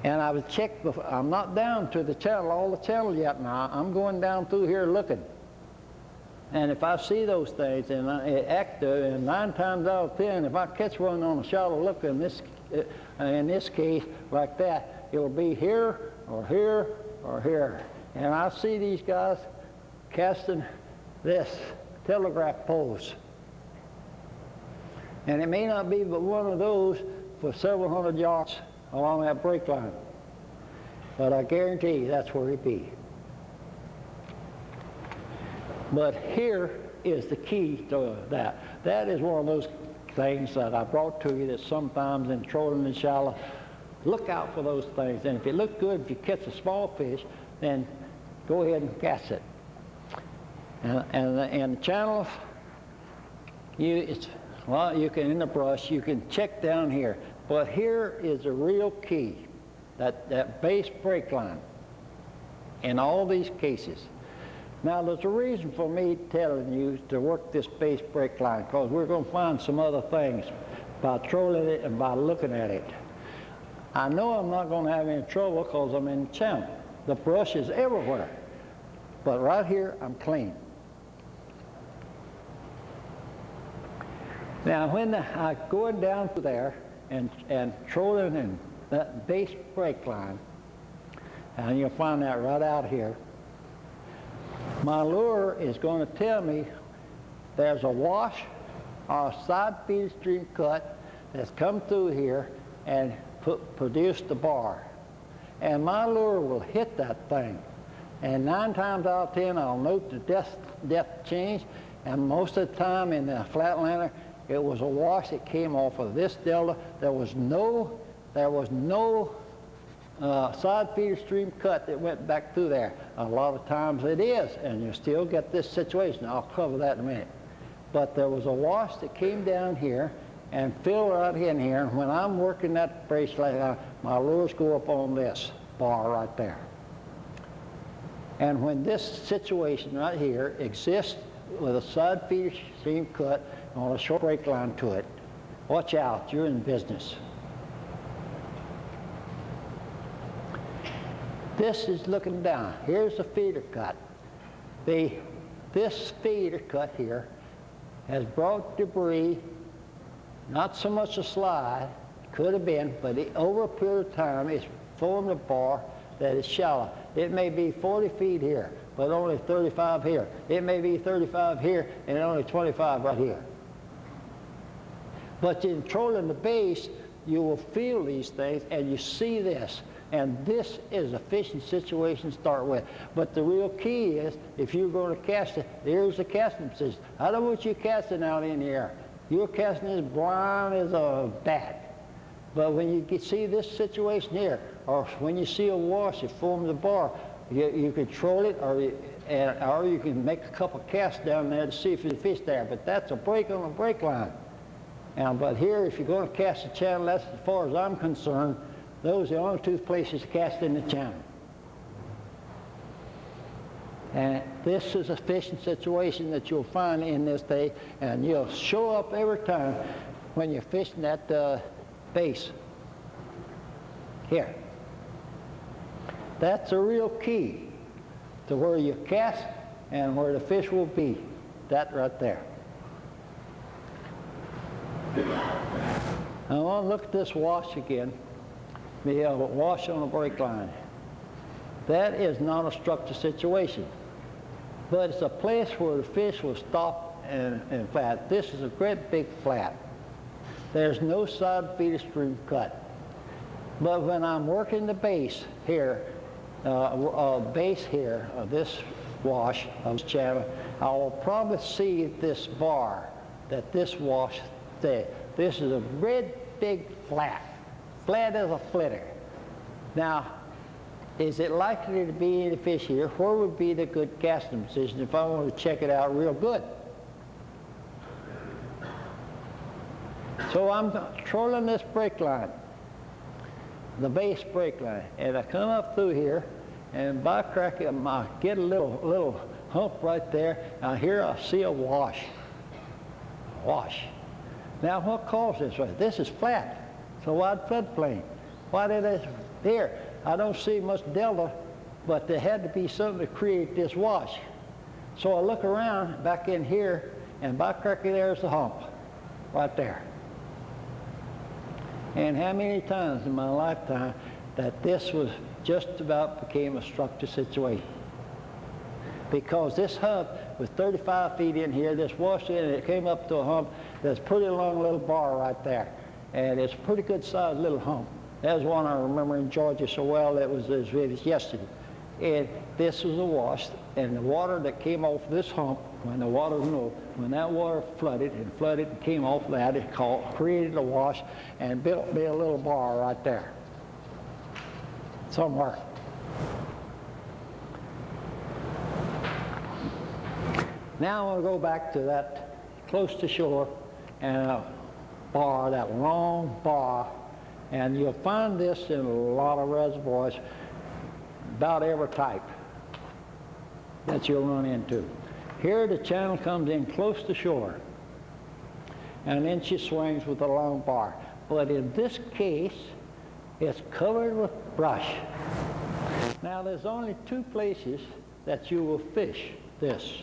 And I would check before. I'm not down to the channel, all the channel yet now. I'm going down through here looking. And if I see those things and it active, and 9 times out of 10, if I catch one on a shallow look in this case like that, it'll be here or here or here. And I see these guys casting this telegraph poles. And it may not be but one of those for several hundred yards along that break line. But I guarantee you that's where it'd be. But here is the key to that. That is one of those things that I brought to you that sometimes in trolling in shallow, look out for those things. And if it looks good, if you catch a small fish, then go ahead and cast it. And the channels, you can, in the brush, you can check down here. But here is the real key, that base break line in all these cases. Now, there's a reason for me telling you to work this base break line, because we're going to find some other things by trolling it and by looking at it. I know I'm not going to have any trouble because I'm in the channel. The brush is everywhere. But right here, I'm clean. Now, when I going down through there and trolling in that base brake line, and you'll find that right out here, my lure is going to tell me there's a wash or a side feeder stream cut that's come through here and produced the bar. And my lure will hit that thing. And 9 times out of 10, I'll note the depth change. And most of the time in the flatliner, it was a wash that came off of this delta. There was no side feeder stream cut that went back through there. A lot of times it is, and you still get this situation. I'll cover that in a minute. But there was a wash that came down here and filled right in here. And when I'm working that bracelet, my lures go up on this bar right there. And when this situation right here exists with a side feeder stream cut on a short brake line to it, watch out, you're in business. This is looking down. Here's the feeder cut. This feeder cut here has brought debris, not so much a slide, could have been, but over a period of time it's formed a bar that is shallow. It may be 40 feet here, but only 35 here. It may be 35 here and only 25 right here. But in trolling the base, you will feel these things and you see this. And this is a fishing situation to start with. But the real key is, if you're going to cast it, there's the casting position. I don't want you casting out in the air. You're casting as blind as a bat. But when you see this situation here, or when you see a wash that forms a bar, you can troll it, or you can make a couple casts down there to see if there's a fish there. But that's a break on a brake line. But here, if you're going to cast a channel, that's as far as I'm concerned, those are the only 2 places to cast in the channel. And this is a fishing situation that you'll find in this day, and you'll show up every time when you're fishing that base. Here. That's a real key to where you cast and where the fish will be. That right there. I want to look at this wash again. The wash on a brake line. That is not a structured situation, but it's a place where the fish will stop and flat. This is a great big flat. There's no side feeder stream cut. But when I'm working the base here, of this wash, of this channel, I will probably see this bar that this wash there. This is a great big flat. Flat as a flitter. Now, is it likely to be any fish here? Where would be the good casting position if I want to check it out real good? So I'm trolling this brake line, the base brake line, and I come up through here, and by cracking, I get a little hump right there. Now here I see a wash. Wash. Now what caused this? This is flat. It's a wide floodplain. Why did it here? I don't see much delta, but there had to be something to create this wash. So I look around back in here, and by cracking, there's the hump right there. And how many times in my lifetime that this was just about became a structured situation? Because this hump was 35 feet in here, this washed in, and it came up to a hump that's a pretty long little bar right there. And it's a pretty good sized little hump. There's one I remember in Georgia so well, that was as vivid as yesterday. And this was a wash, and the water that came off this hump, when that water flooded and came off that, it created a wash and built me a little bar right there. Somewhere. Now I'll go back to that close to shore and a bar, that long bar, and you'll find this in a lot of reservoirs, about every type that you'll run into. Here the channel comes in close to shore, and then she swings with a long bar. But in this case, it's covered with brush. Now there's only 2 places that you will fish this.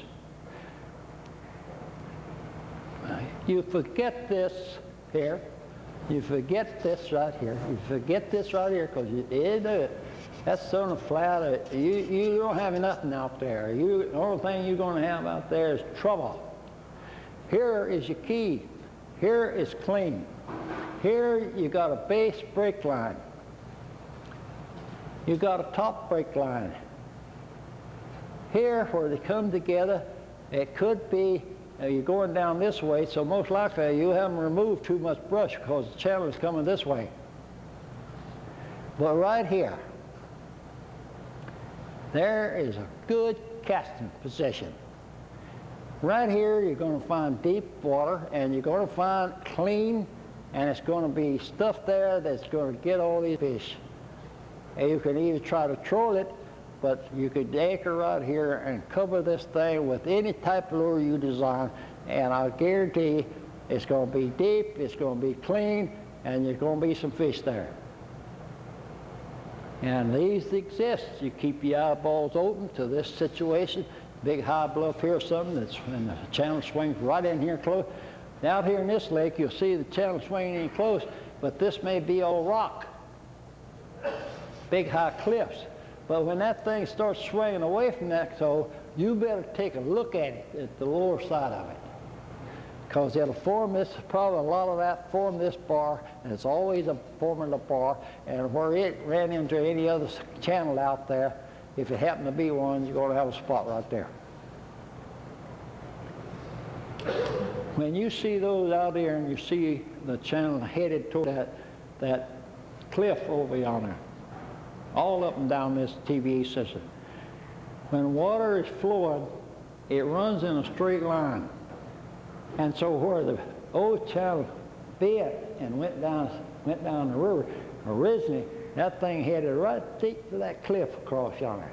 You forget this here. You forget this right here. You forget this right here because you did do it. That's on a flat. You don't have nothing out there. The only thing you're going to have out there is trouble. Here is your key. Here is clean. Here you got a base brake line. You got a top brake line. Here, where they come together, it could be you're going down this way, so most likely you haven't removed too much brush because the channel is coming this way. But right here, there is a good casting position. Right here, you're going to find deep water, and you're going to find clean, and it's going to be stuff there that's going to get all these fish. And you can either try to troll it, but you could anchor right here and cover this thing with any type of lure you design, and I guarantee it's going to be deep, it's going to be clean, and there's going to be some fish there. And these exist. You keep your eyeballs open to this situation. Big high bluff here or something, and the channel swings right in here close. Now out here in this lake, you'll see the channel swinging in close, but this may be all rock. Big high cliffs. But when that thing starts swinging away from that toe, you better take a look at it, at the lower side of it. Because it'll form this, probably a lot of that form this bar, and it's always a forming the bar, and where it ran into any other channel out there, if it happened to be one, you're going to have a spot right there. When you see those out there and you see the channel headed toward that cliff over yonder, all up and down this TVA system, when water is flowing, it runs in a straight line. And so where the old channel bit and went down the river, originally that thing headed right deep to that cliff across yonder.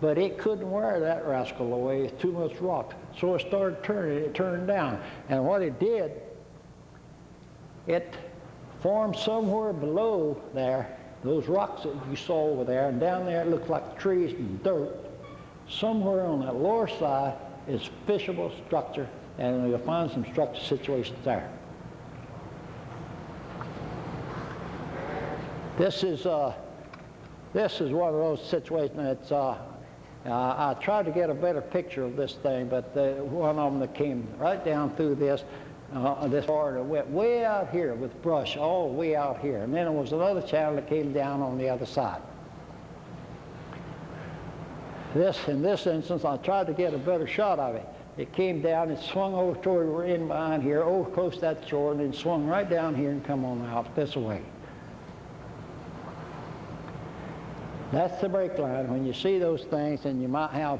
But it couldn't wear that rascal away, it's too much rock. So it started turning, it turned down. And what it did, it formed somewhere below there, those rocks that you saw over there, and down there it looked like trees and dirt. Somewhere on that lower side is fishable structure, and you'll find some structure situations there. This is one of those situations that's, I tried to get a better picture of this thing, but one of them that came right down through this part that went way out here with brush, all way out here. And then there was another channel that came down on the other side. In this instance, I tried to get a better shot of it. It came down, it swung over toward in behind here, over close to that shore, and then swung right down here and come on out this way. That's the brake line. When you see those things, and you might have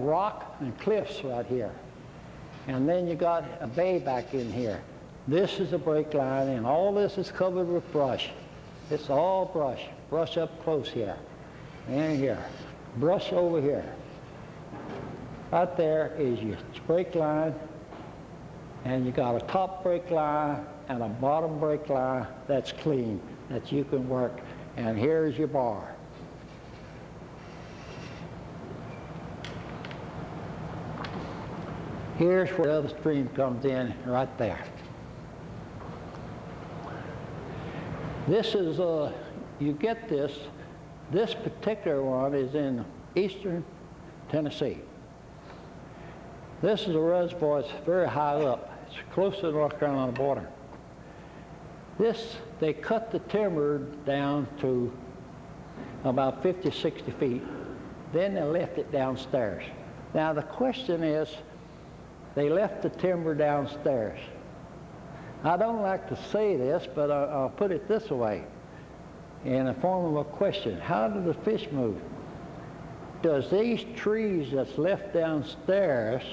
rock and cliffs right here. And then you got a bay back in here. This is a brake line, and all this is covered with brush. It's all brush. Brush up close here, and here. Brush over here. Right there is your brake line, and you got a top brake line and a bottom brake line that's clean, that you can work. And here's your bar. Here's where the other stream comes in, right there. This is, you get this particular one is in eastern Tennessee. This is a reservoir that's very high up. It's close to the North Carolina border. They cut the timber down to about 50, 60 feet. Then they left it downstairs. Now the question is, they left the timber downstairs. I don't like to say this, but I'll put it this way, in the form of a question. How do the fish move? Does these trees that's left downstairs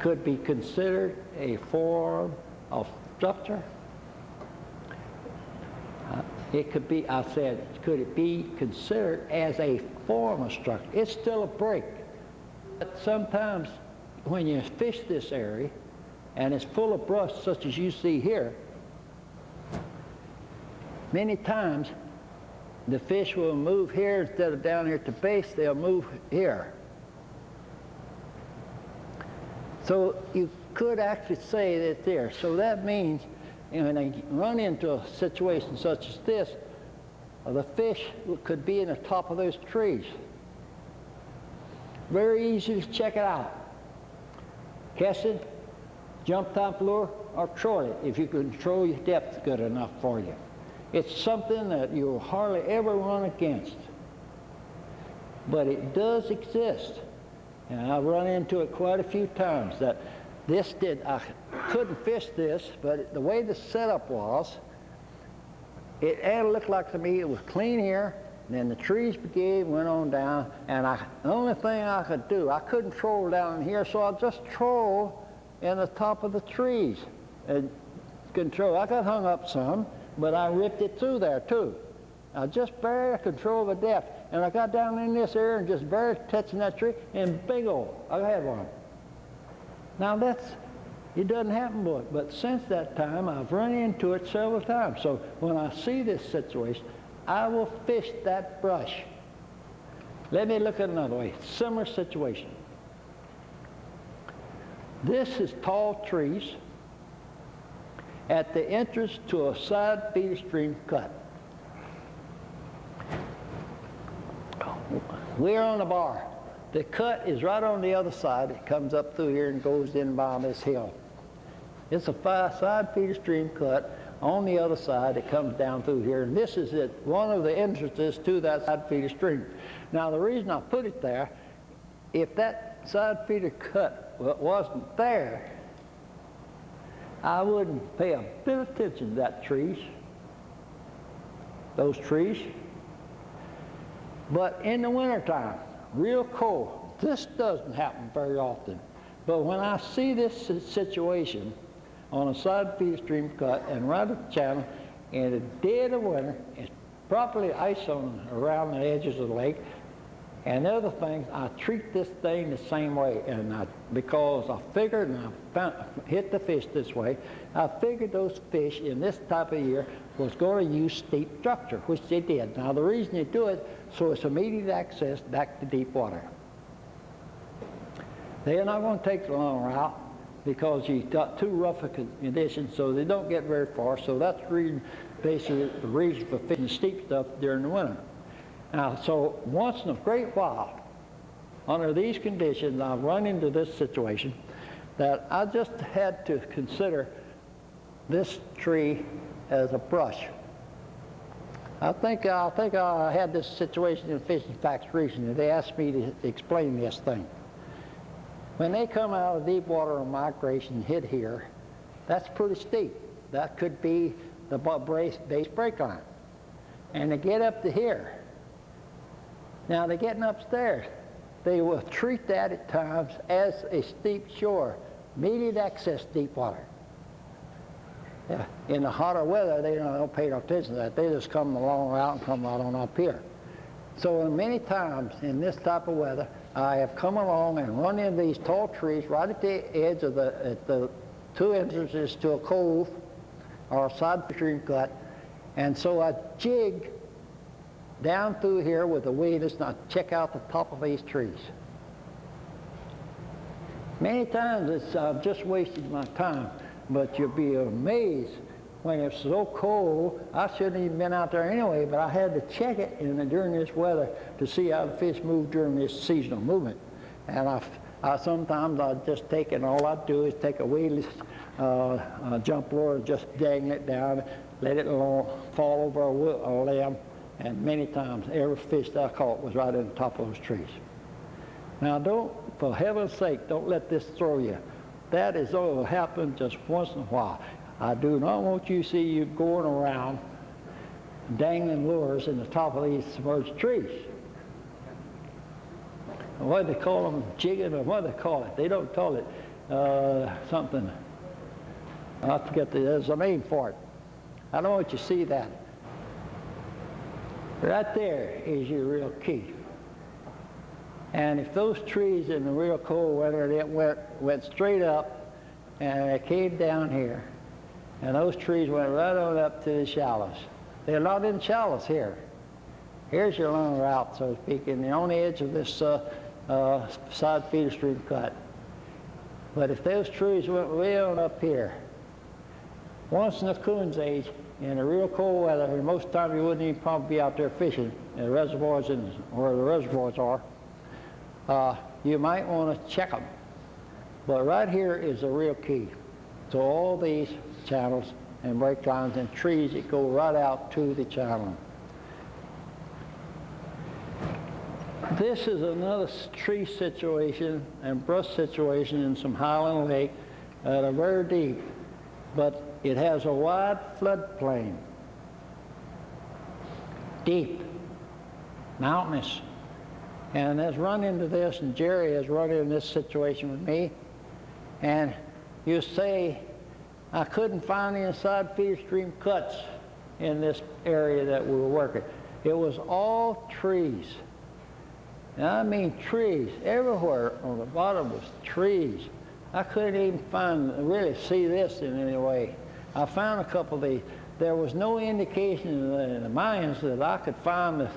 could be considered a form of structure? It could be, I said, could it be considered as a form of structure? It's still a break. But sometimes when you fish this area and it's full of brush such as you see here, many times the fish will move here instead of down here at the base, they'll move here. So you could actually say that there. So that means when they run into a situation such as this, the fish could be in the top of those trees. Very easy to check it out. Cast it, jump top lure, or troll it if you control your depth good enough for you. It's something that you'll hardly ever run against. But it does exist. And I've run into it quite a few times that I couldn't fish this, but the way the setup was, it looked like to me it was clean here, and then the trees began, went on down, and the only thing I could do, I couldn't troll down here, so I just troll in the top of the trees and control. I got hung up some, but I ripped it through there too. I just barely control the depth, and I got down in this area and just barely touching that tree, and big old, I had one. Now it doesn't happen much, but since that time, I've run into it several times. So when I see this situation, I will fish that brush. Let me look at another way, similar situation. This is tall trees at the entrance to a side feeder stream cut. We're on the bar. The cut is right on the other side. It comes up through here and goes in by this hill. It's a side feeder stream cut on the other side. It comes down through here, and this is one of the entrances to that side feeder stream. Now, the reason I put it there, if that side feeder cut wasn't there, I wouldn't pay a bit of attention to those trees. But in the wintertime, real cold, this doesn't happen very often. But when I see this situation on a side feeder stream cut and right at the channel in the dead of winter, it's properly ice around the edges of the lake, and the other things, I treat this thing the same way. And because I figured, and I hit the fish this way, I figured those fish in this type of year was going to use steep structure, which they did. Now, the reason they do it, so it's immediate access back to deep water. They're not going to take the long route because you've got too rough a conditions, so they don't get very far. So that's basically the reason for fishing steep stuff during the winter. Now, so once in a great while, under these conditions, I've run into this situation that I just had to consider this tree as a brush. I think I had this situation in Fishing Facts recently. They asked me to explain this thing. When they come out of deep water on migration and hit here, that's pretty steep. That could be the base break line. And they get up to here. Now, they're getting upstairs. They will treat that at times as a steep shore, immediate access deep water. Yeah. In the hotter weather, they don't pay no attention to that. They just come the long route and come right on up here. So many times in this type of weather, I have come along and run into these tall trees right at the edge of the two entrances to a cove or a side stream cut. And so I jig down through here with the weeders and I check out the top of these trees. Many times I've just wasted my time, but you'll be amazed when it's so cold. I shouldn't have even been out there anyway, but I had to check it during this weather to see how the fish move during this seasonal movement. And sometimes I just take it, and all I do is take a weedless jump lure and just dangle it down, let it fall over a limb, and many times every fish that I caught was right in the top of those trees. Now, for heaven's sake, don't let this throw you. That is all will happen just once in a while. I do not want you to see you going around dangling lures in the top of these submerged trees. What do they call them? Jigging, or what do they call it? They don't call it something. I forget, there's a name for it. I don't want you to see that. Right there is your real key. And if those trees in the real cold weather, it went straight up and it came down here, and those trees went right on up to the shallows. They're not in shallows here. Here's your long route, so to speak, and you're on the edge of this side feeder stream cut. But if those trees went way on up here, once in the coon's age, in the real cold weather, and most of the time you wouldn't even probably be out there fishing in the reservoirs where the reservoirs are, you might want to check them. But right here is the real key to all these channels and break lines and trees that go right out to the channel. This is another tree situation and brush situation in some highland lake that are very deep, but it has a wide floodplain, deep, mountainous. And has run into this, and Jerry has run into this situation with me. And you say, I couldn't find the inside feeder stream cuts in this area that we were working. It was all trees. And I mean trees. Everywhere on the bottom was trees. I couldn't even really see this in any way. I found a couple of these. There was no indication in the mines that I could find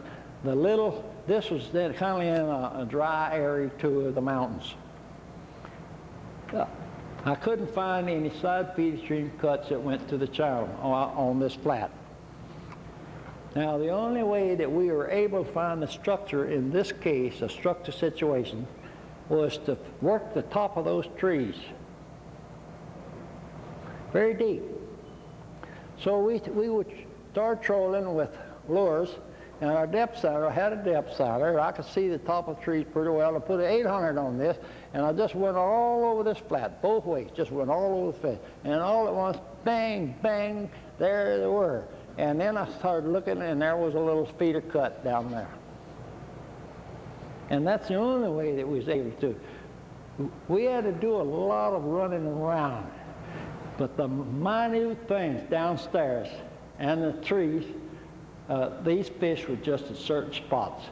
the little, this was then kind of in a dry area to the mountains. I couldn't find any side feeder stream cuts that went to the channel on this flat. Now, the only way that we were able to find the structure in this case, a structure situation, was to work the top of those trees very deep. So we would start trolling with lures, and our depth sounder, I had a depth sounder. I could see the top of the trees pretty well. I put an 800 on this, and I just went all over this flat, both ways, just went all over the flat. And all at once, bang, bang, there they were. And then I started looking, and there was a little feeder cut down there. And that's the only way that we was able to. We had to do a lot of running around. But the minute things downstairs and the trees, these fish were just at certain spots.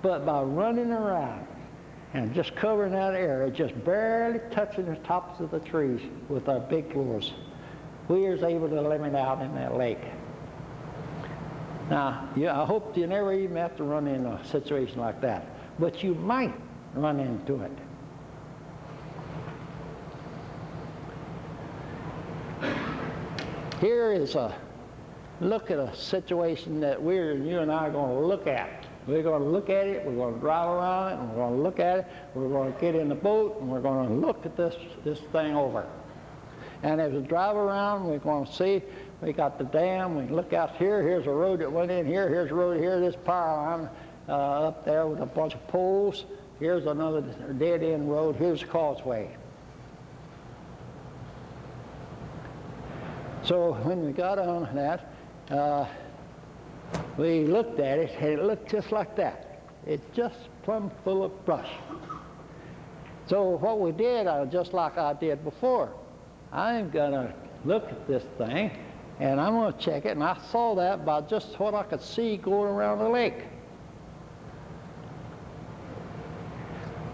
But by running around and just covering that area, just barely touching the tops of the trees with our big lures, we was able to limit out in that lake. Now, I hope you never even have to run into a situation like that, but you might run into it. Here is a look at a situation that you and I are going to look at. We're going to look at it, we're going to drive around it, and we're going to look at it, we're going to get in the boat, and we're going to look at this thing over. And as we drive around, we're going to see, we got the dam, we look out here, here's a road that went in here, here's a road here, this power line up there with a bunch of poles, here's another dead-end road, here's a causeway. So when we got on that, we looked at it, and it looked just like that. It's just plumb full of brush. So what we did, just like I did before, I'm going to look at this thing, and I'm going to check it, and I saw that by just what I could see going around the lake.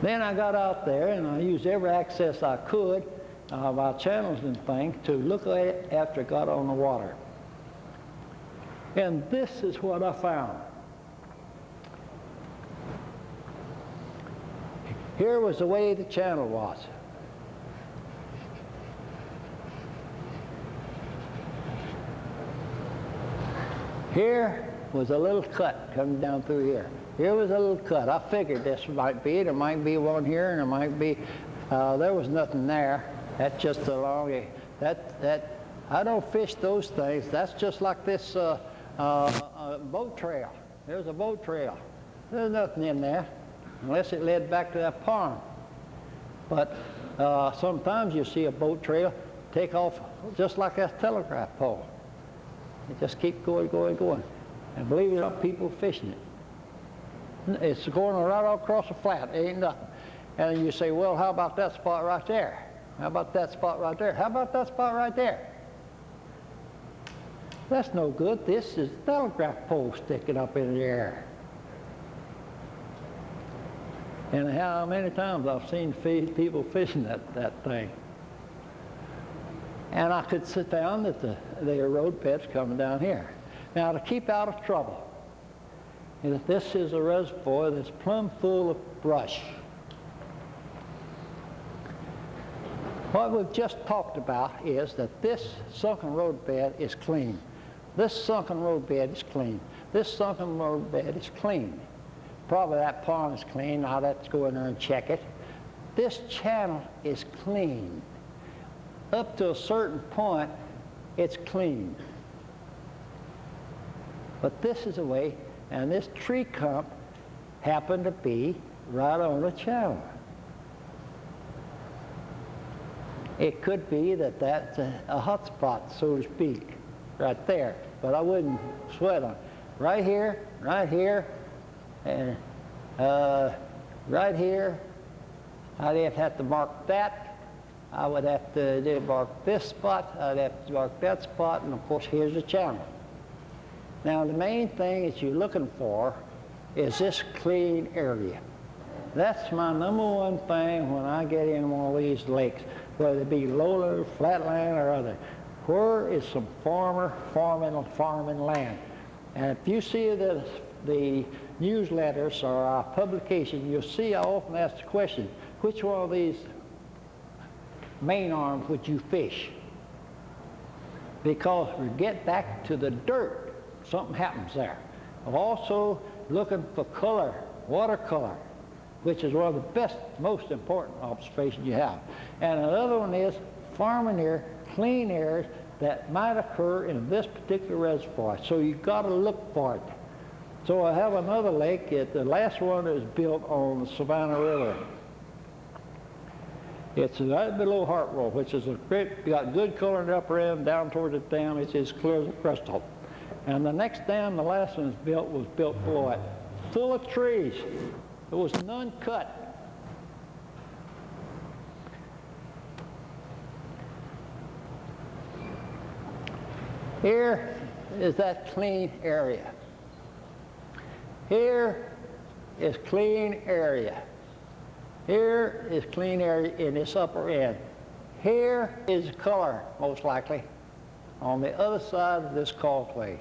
Then I got out there, and I used every access I could by channels and things to look at it after it got on the water. And this is what I found. Here was the way the channel was. Here was a little cut coming down through here. Here was a little cut. I figured this might be. There might be one here, and there might be. There was nothing there. That's just along I don't fish those things. That's just like this boat trail. There's a boat trail. There's nothing in there, unless it led back to that pond. But sometimes you see a boat trail take off just like a telegraph pole. It just keeps going, going, going. And believe it or not, people fishing it. It's going right all across the flat. It ain't nothing. And you say, well, how about that spot right there? How about that spot right there? How about that spot right there? That's no good. This is a telegraph pole sticking up in the air. And how many times I've seen people fishing that thing. And I could sit down that the road pet's coming down here. Now, to keep out of trouble, is that this is a reservoir that's plumb full of brush. What we've just talked about is that this sunken road bed is clean. This sunken road bed is clean. This sunken road bed is clean. Probably that pond is clean. I'll have to go in there and check it. This channel is clean. Up to a certain point, it's clean. But this is the way, and this tree clump happened to be right on the channel. It could be that that's a hot spot, so to speak, right there. But I wouldn't sweat on it. Right here, and right here, I'd have to mark that. I would have to mark this spot. I'd have to mark that spot, and of course, here's the channel. Now, the main thing that you're looking for is this clean area. That's my number one thing when I get in one of these lakes, whether it be lowland, flatland, or other. Where is some farming land? And if you see the newsletters or our publication, you'll see I often ask the question, which one of these main arms would you fish? Because we get back to the dirt, something happens there. I'm also looking for color, watercolor, which is one of the best, most important observations you have. And another one is farming air, clean areas that might occur in this particular reservoir. So you've got to look for it. So I have another lake. The last one is built on the Savannah River. It's right below Hartwell, which is got good color in the upper end, down toward the dam. It's as clear as a crystal. And the next dam, the last one was built below it, full of trees. There was none cut. Here is that clean area. Here is clean area. Here is clean area in this upper end. Here is color, most likely, on the other side of this causeway.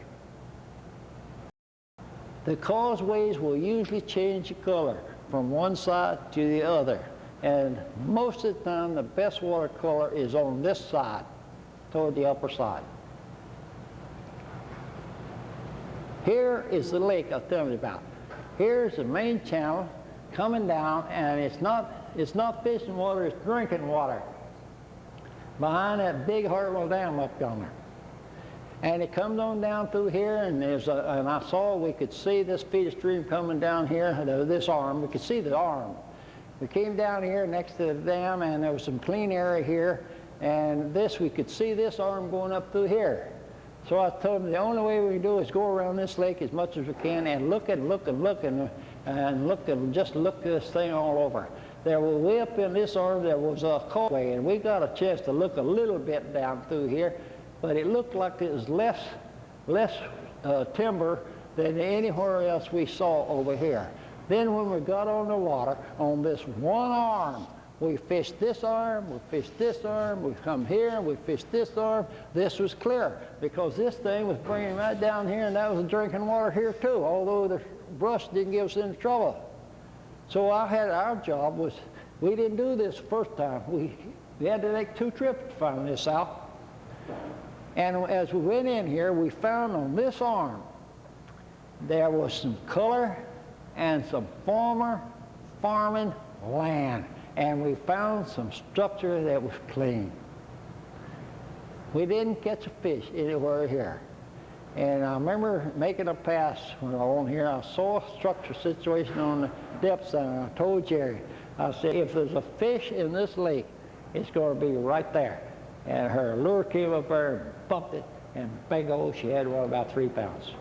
The causeways will usually change the color from one side to the other. And most of the time, the best watercolor is on this side, toward the upper side. Here is the lake I was telling you about. Here's the main channel coming down, and it's not fishing water, it's drinking water. Behind that big Hartwell Dam up yonder. And it comes on down through here, and I saw we could see this feet of stream coming down here, this arm. We could see the arm. We came down here next to the dam, and there was some clean area here, and we could see this arm going up through here. So I told them the only way we can do is go around this lake as much as we can and look and just look this thing all over. There was way up in this arm, there was a causeway, and we got a chance to look a little bit down through here, but it looked like it was less timber than anywhere else we saw over here. Then when we got on the water, on this one arm, we fished this arm, we fished this arm, we come here, and we fished this arm. This was clear, because this thing was bringing right down here, and that was drinking water here too, although the brush didn't give us any trouble. So our job was, we didn't do this first time. We had to take 2 trips to find this out. And as we went in here, we found on this arm, there was some color and some former farming land. And we found some structure that was clean. We didn't catch a fish anywhere here. And I remember making a pass when I was on here. I saw a structure situation on the depth center, and I told Jerry, I said, if there's a fish in this lake, it's going to be right there. And her lure came up there and bumped it, and bingo, she had one about 3 pounds.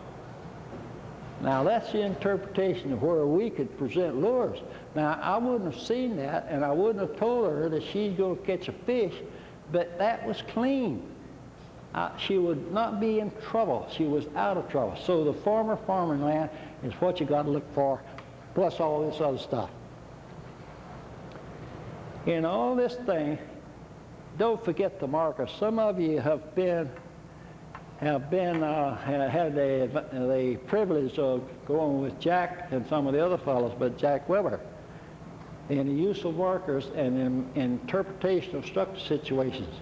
Now that's the interpretation of where we could present lures. Now I wouldn't have seen that, and I wouldn't have told her that she's going to catch a fish, but that was clean. She would not be in trouble. She was out of trouble. So the former farming land is what you got to look for, plus all this other stuff. In all this thing, don't forget the markers. Some of you have been have been had the privilege of going with Jack and some of the other fellows, but Jack Weber, in the use of markers and in interpretation of structure situations.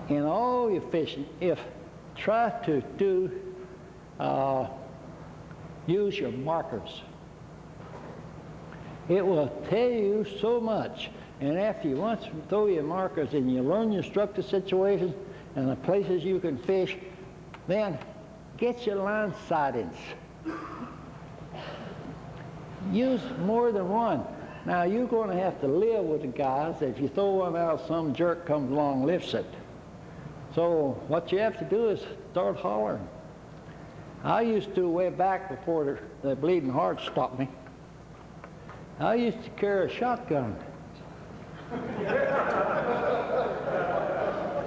In all your fishing, try to use your markers. It will tell you so much. And after you once throw your markers and you learn your structure situations and the places you can fish, then get your line sightings. Use more than one. Now you're going to have to live with the guys. If you throw one out, some jerk comes along and lifts it. So what you have to do is start hollering. I used to, way back before the bleeding heart stopped me, I used to carry a shotgun.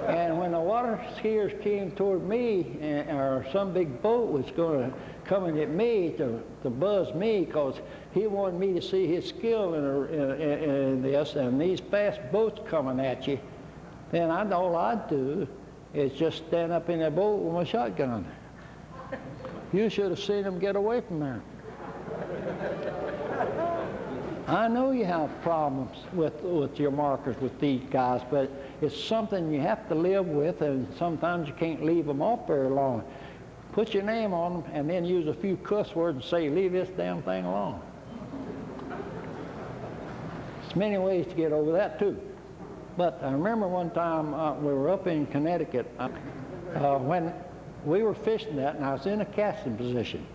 And when the water skiers came toward me, or some big boat was coming at me to buzz me, because he wanted me to see his skill in this, and these fast boats coming at you, then all I'd do is just stand up in the boat with my shotgun. You should have seen him get away from there. I know you have problems with your markers with these guys, but it's something you have to live with, and sometimes you can't leave them off very long. Put your name on them and then use a few cuss words and say, leave this damn thing alone. There's many ways to get over that too. But I remember one time we were up in Connecticut when we were fishing that, and I was in a casting position.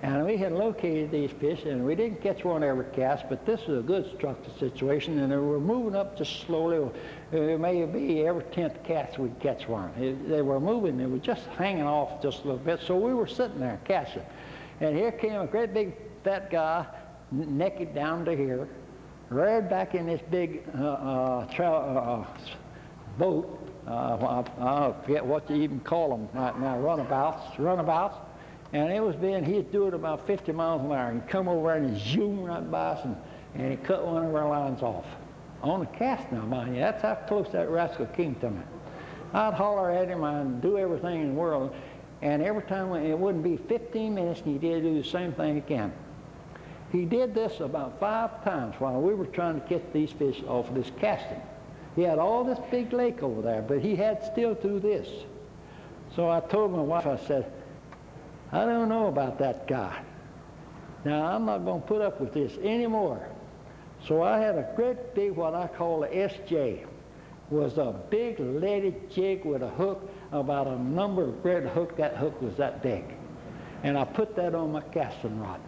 And we had located these fish, and we didn't catch one every cast, but this was a good structure situation, and they were moving up just slowly. Maybe every 10th cast we'd catch one. They were moving. They were just hanging off just a little bit, so we were sitting there casting. And here came a great big fat guy, naked down to here, right back in this big boat. I forget what you even call them right now, runabouts. And he was doing about 50 miles an hour. He'd come over and he'd zoom right by us, and he cut one of our lines off. On the cast now, mind you. That's how close that rascal came to me. I'd holler at him, I'd do everything in the world, and every time it wouldn't be 15 minutes, and he did do the same thing again. He did this about 5 times while we were trying to get these fish off of this casting. He had all this big lake over there, but he had still to do this. So I told my wife, I said, I don't know about that guy. Now, I'm not going to put up with this anymore. So I had a great big, what I call a SJ. Was a big leaded jig with a hook, about a number of great hook. That hook was that big. And I put that on my casting rod.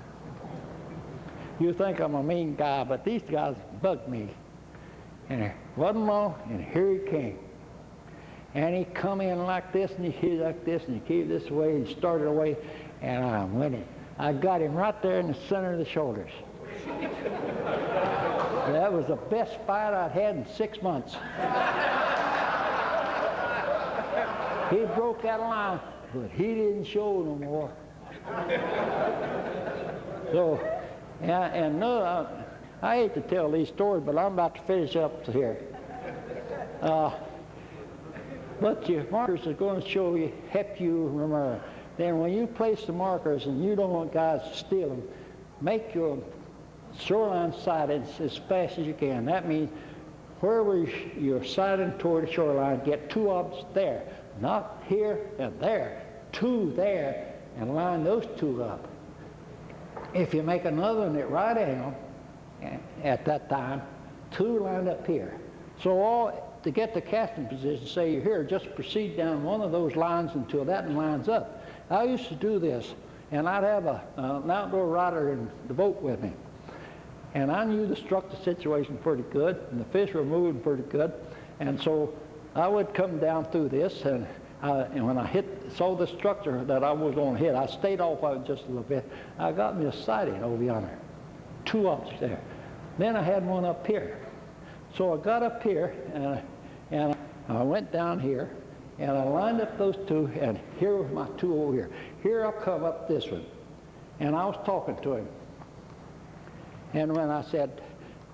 You think I'm a mean guy, but these guys bugged me. And it wasn't long, and here he came. And he come in like this, and he hit like this, and he came this way, and he started away, and I went in. I got him right there in the center of the shoulders. That was the best fight I'd had in 6 months. He broke that line, but he didn't show no more. So, and no, I hate to tell these stories, but I'm about to finish up here. But your markers are going to show you, help you remember. Then when you place the markers and you don't want guys to steal them, make your shoreline sightings as fast as you can. That means wherever you're sighting toward the shoreline, get 2 objects there, not here and there, 2 there, and line those 2 up. If you make another one at right angle at that time, 2 lined up here. So to get the casting position, say you're here, just proceed down one of those lines until that one lines up. I used to do this, and I'd have an outdoor rider in the boat with me. And I knew the structure situation pretty good, and the fish were moving pretty good. And so I would come down through this, and when I saw the structure that I was going to hit, I stayed off of it just a little bit. I got me a sighting over yonder, 2 objects there. Then I had one up here. So I got up here, and I went down here, and I lined up those 2, and here was my 2 over here. Here I come up this one, and I was talking to him. And when I said,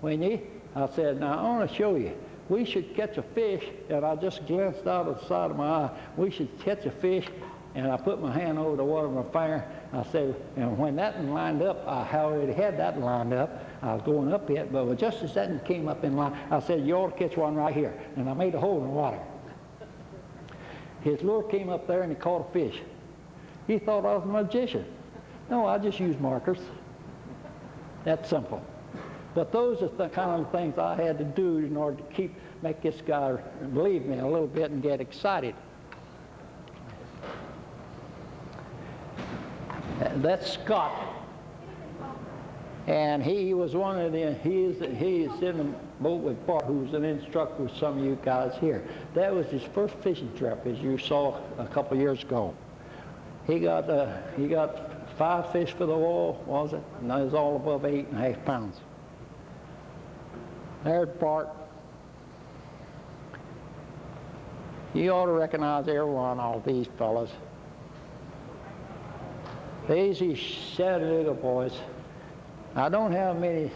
I said, now I want to show you. we should catch a fish, and I just glanced out of the side of my eye, we should catch a fish, and I put my hand over the water with my finger. I said, and when that one lined up, I already had that one lined up. I was going up it, but just as that one came up in line, I said, you ought to catch one right here. And I made a hole in the water. His lure came up there and he caught a fish. He thought I was a magician. No, I just used markers. That's simple. But those are the kind of things I had to do in order to make this guy believe me a little bit and get excited. That's Scott. And he was one of the, he's in the boat with Bart, who's an instructor with some of you guys here. That was his first fishing trip, as you saw a couple of years ago. He got 5 fish for the wall, was it? And that was all above 8.5 pounds. There's Bart. You ought to recognize every one of these fellas. These are Chattanooga boys. I don't have many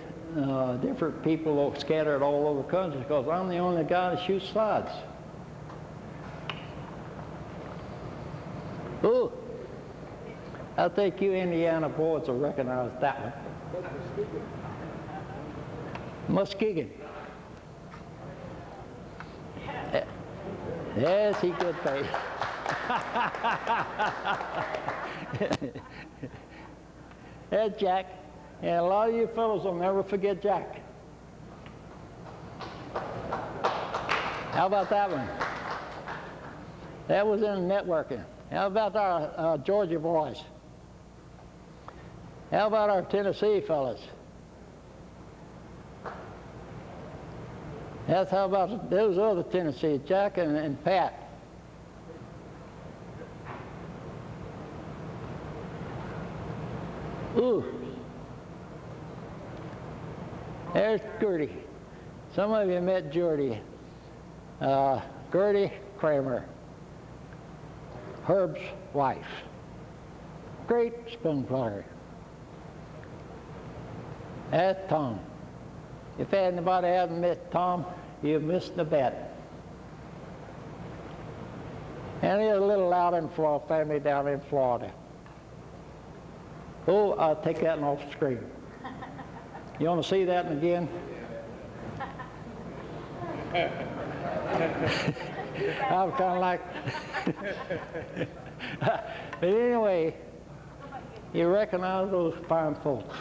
different people scattered all over the country because I'm the only guy that shoots slides. Ooh, I think you Indiana boys will recognize that one. Muskegon. Yes, he could pay. There's Jack. And a lot of you fellows will never forget Jack. How about that one? That was in networking. How about our Georgia boys? How about our Tennessee fellas? That's how about those other Tennessee, Jack and Pat. Ooh. There's Gertie. Some of you met Gertie. Gertie Kramer, Herb's wife. Great spoon player. That's Tom. If anybody hasn't met Tom, you've missed the bet. And he's a little out in Florida, family down in Florida. Oh, I'll take that one off the screen. You want to see that one again? I'm kind of like... But anyway, you recognize those fine folks.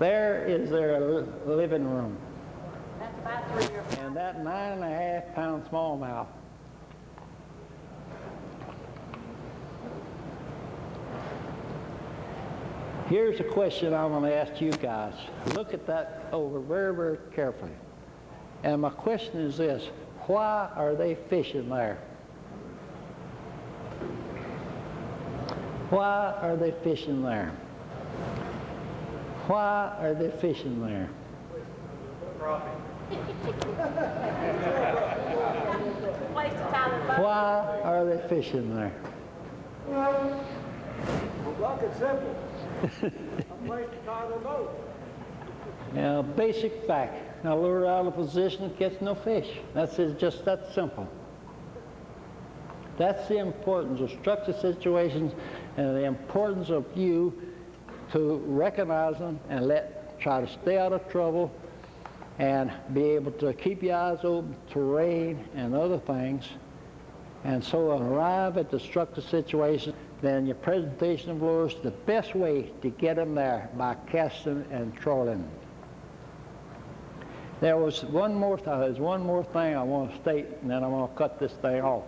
There is their living room. That's about 3 or 4. And that 9.5 pound smallmouth. Here's a question I'm going to ask you guys. Look at that over very, very carefully. And my question is this: why are they fishing there? Why are they fishing there? Why are they fishing there? Why are they fishing there? Well, block it simple. I'm place to tie their boat. Now, basic fact. Now, lure out of position, catch no fish. That's just that simple. That's the importance of structured situations and the importance of you to recognize them and try to stay out of trouble and be able to keep your eyes open to terrain and other things, and so arrive at the structured situation. Then your presentation of lures, the best way to get them there by casting and trolling. There's one more thing I want to state, and then I'm going to cut this thing off.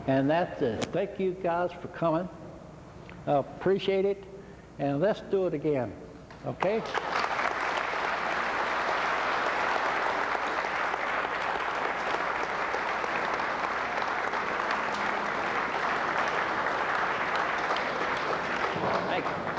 And that's it. Thank you guys for coming. Appreciate it. And let's do it again. Okay? Thank you.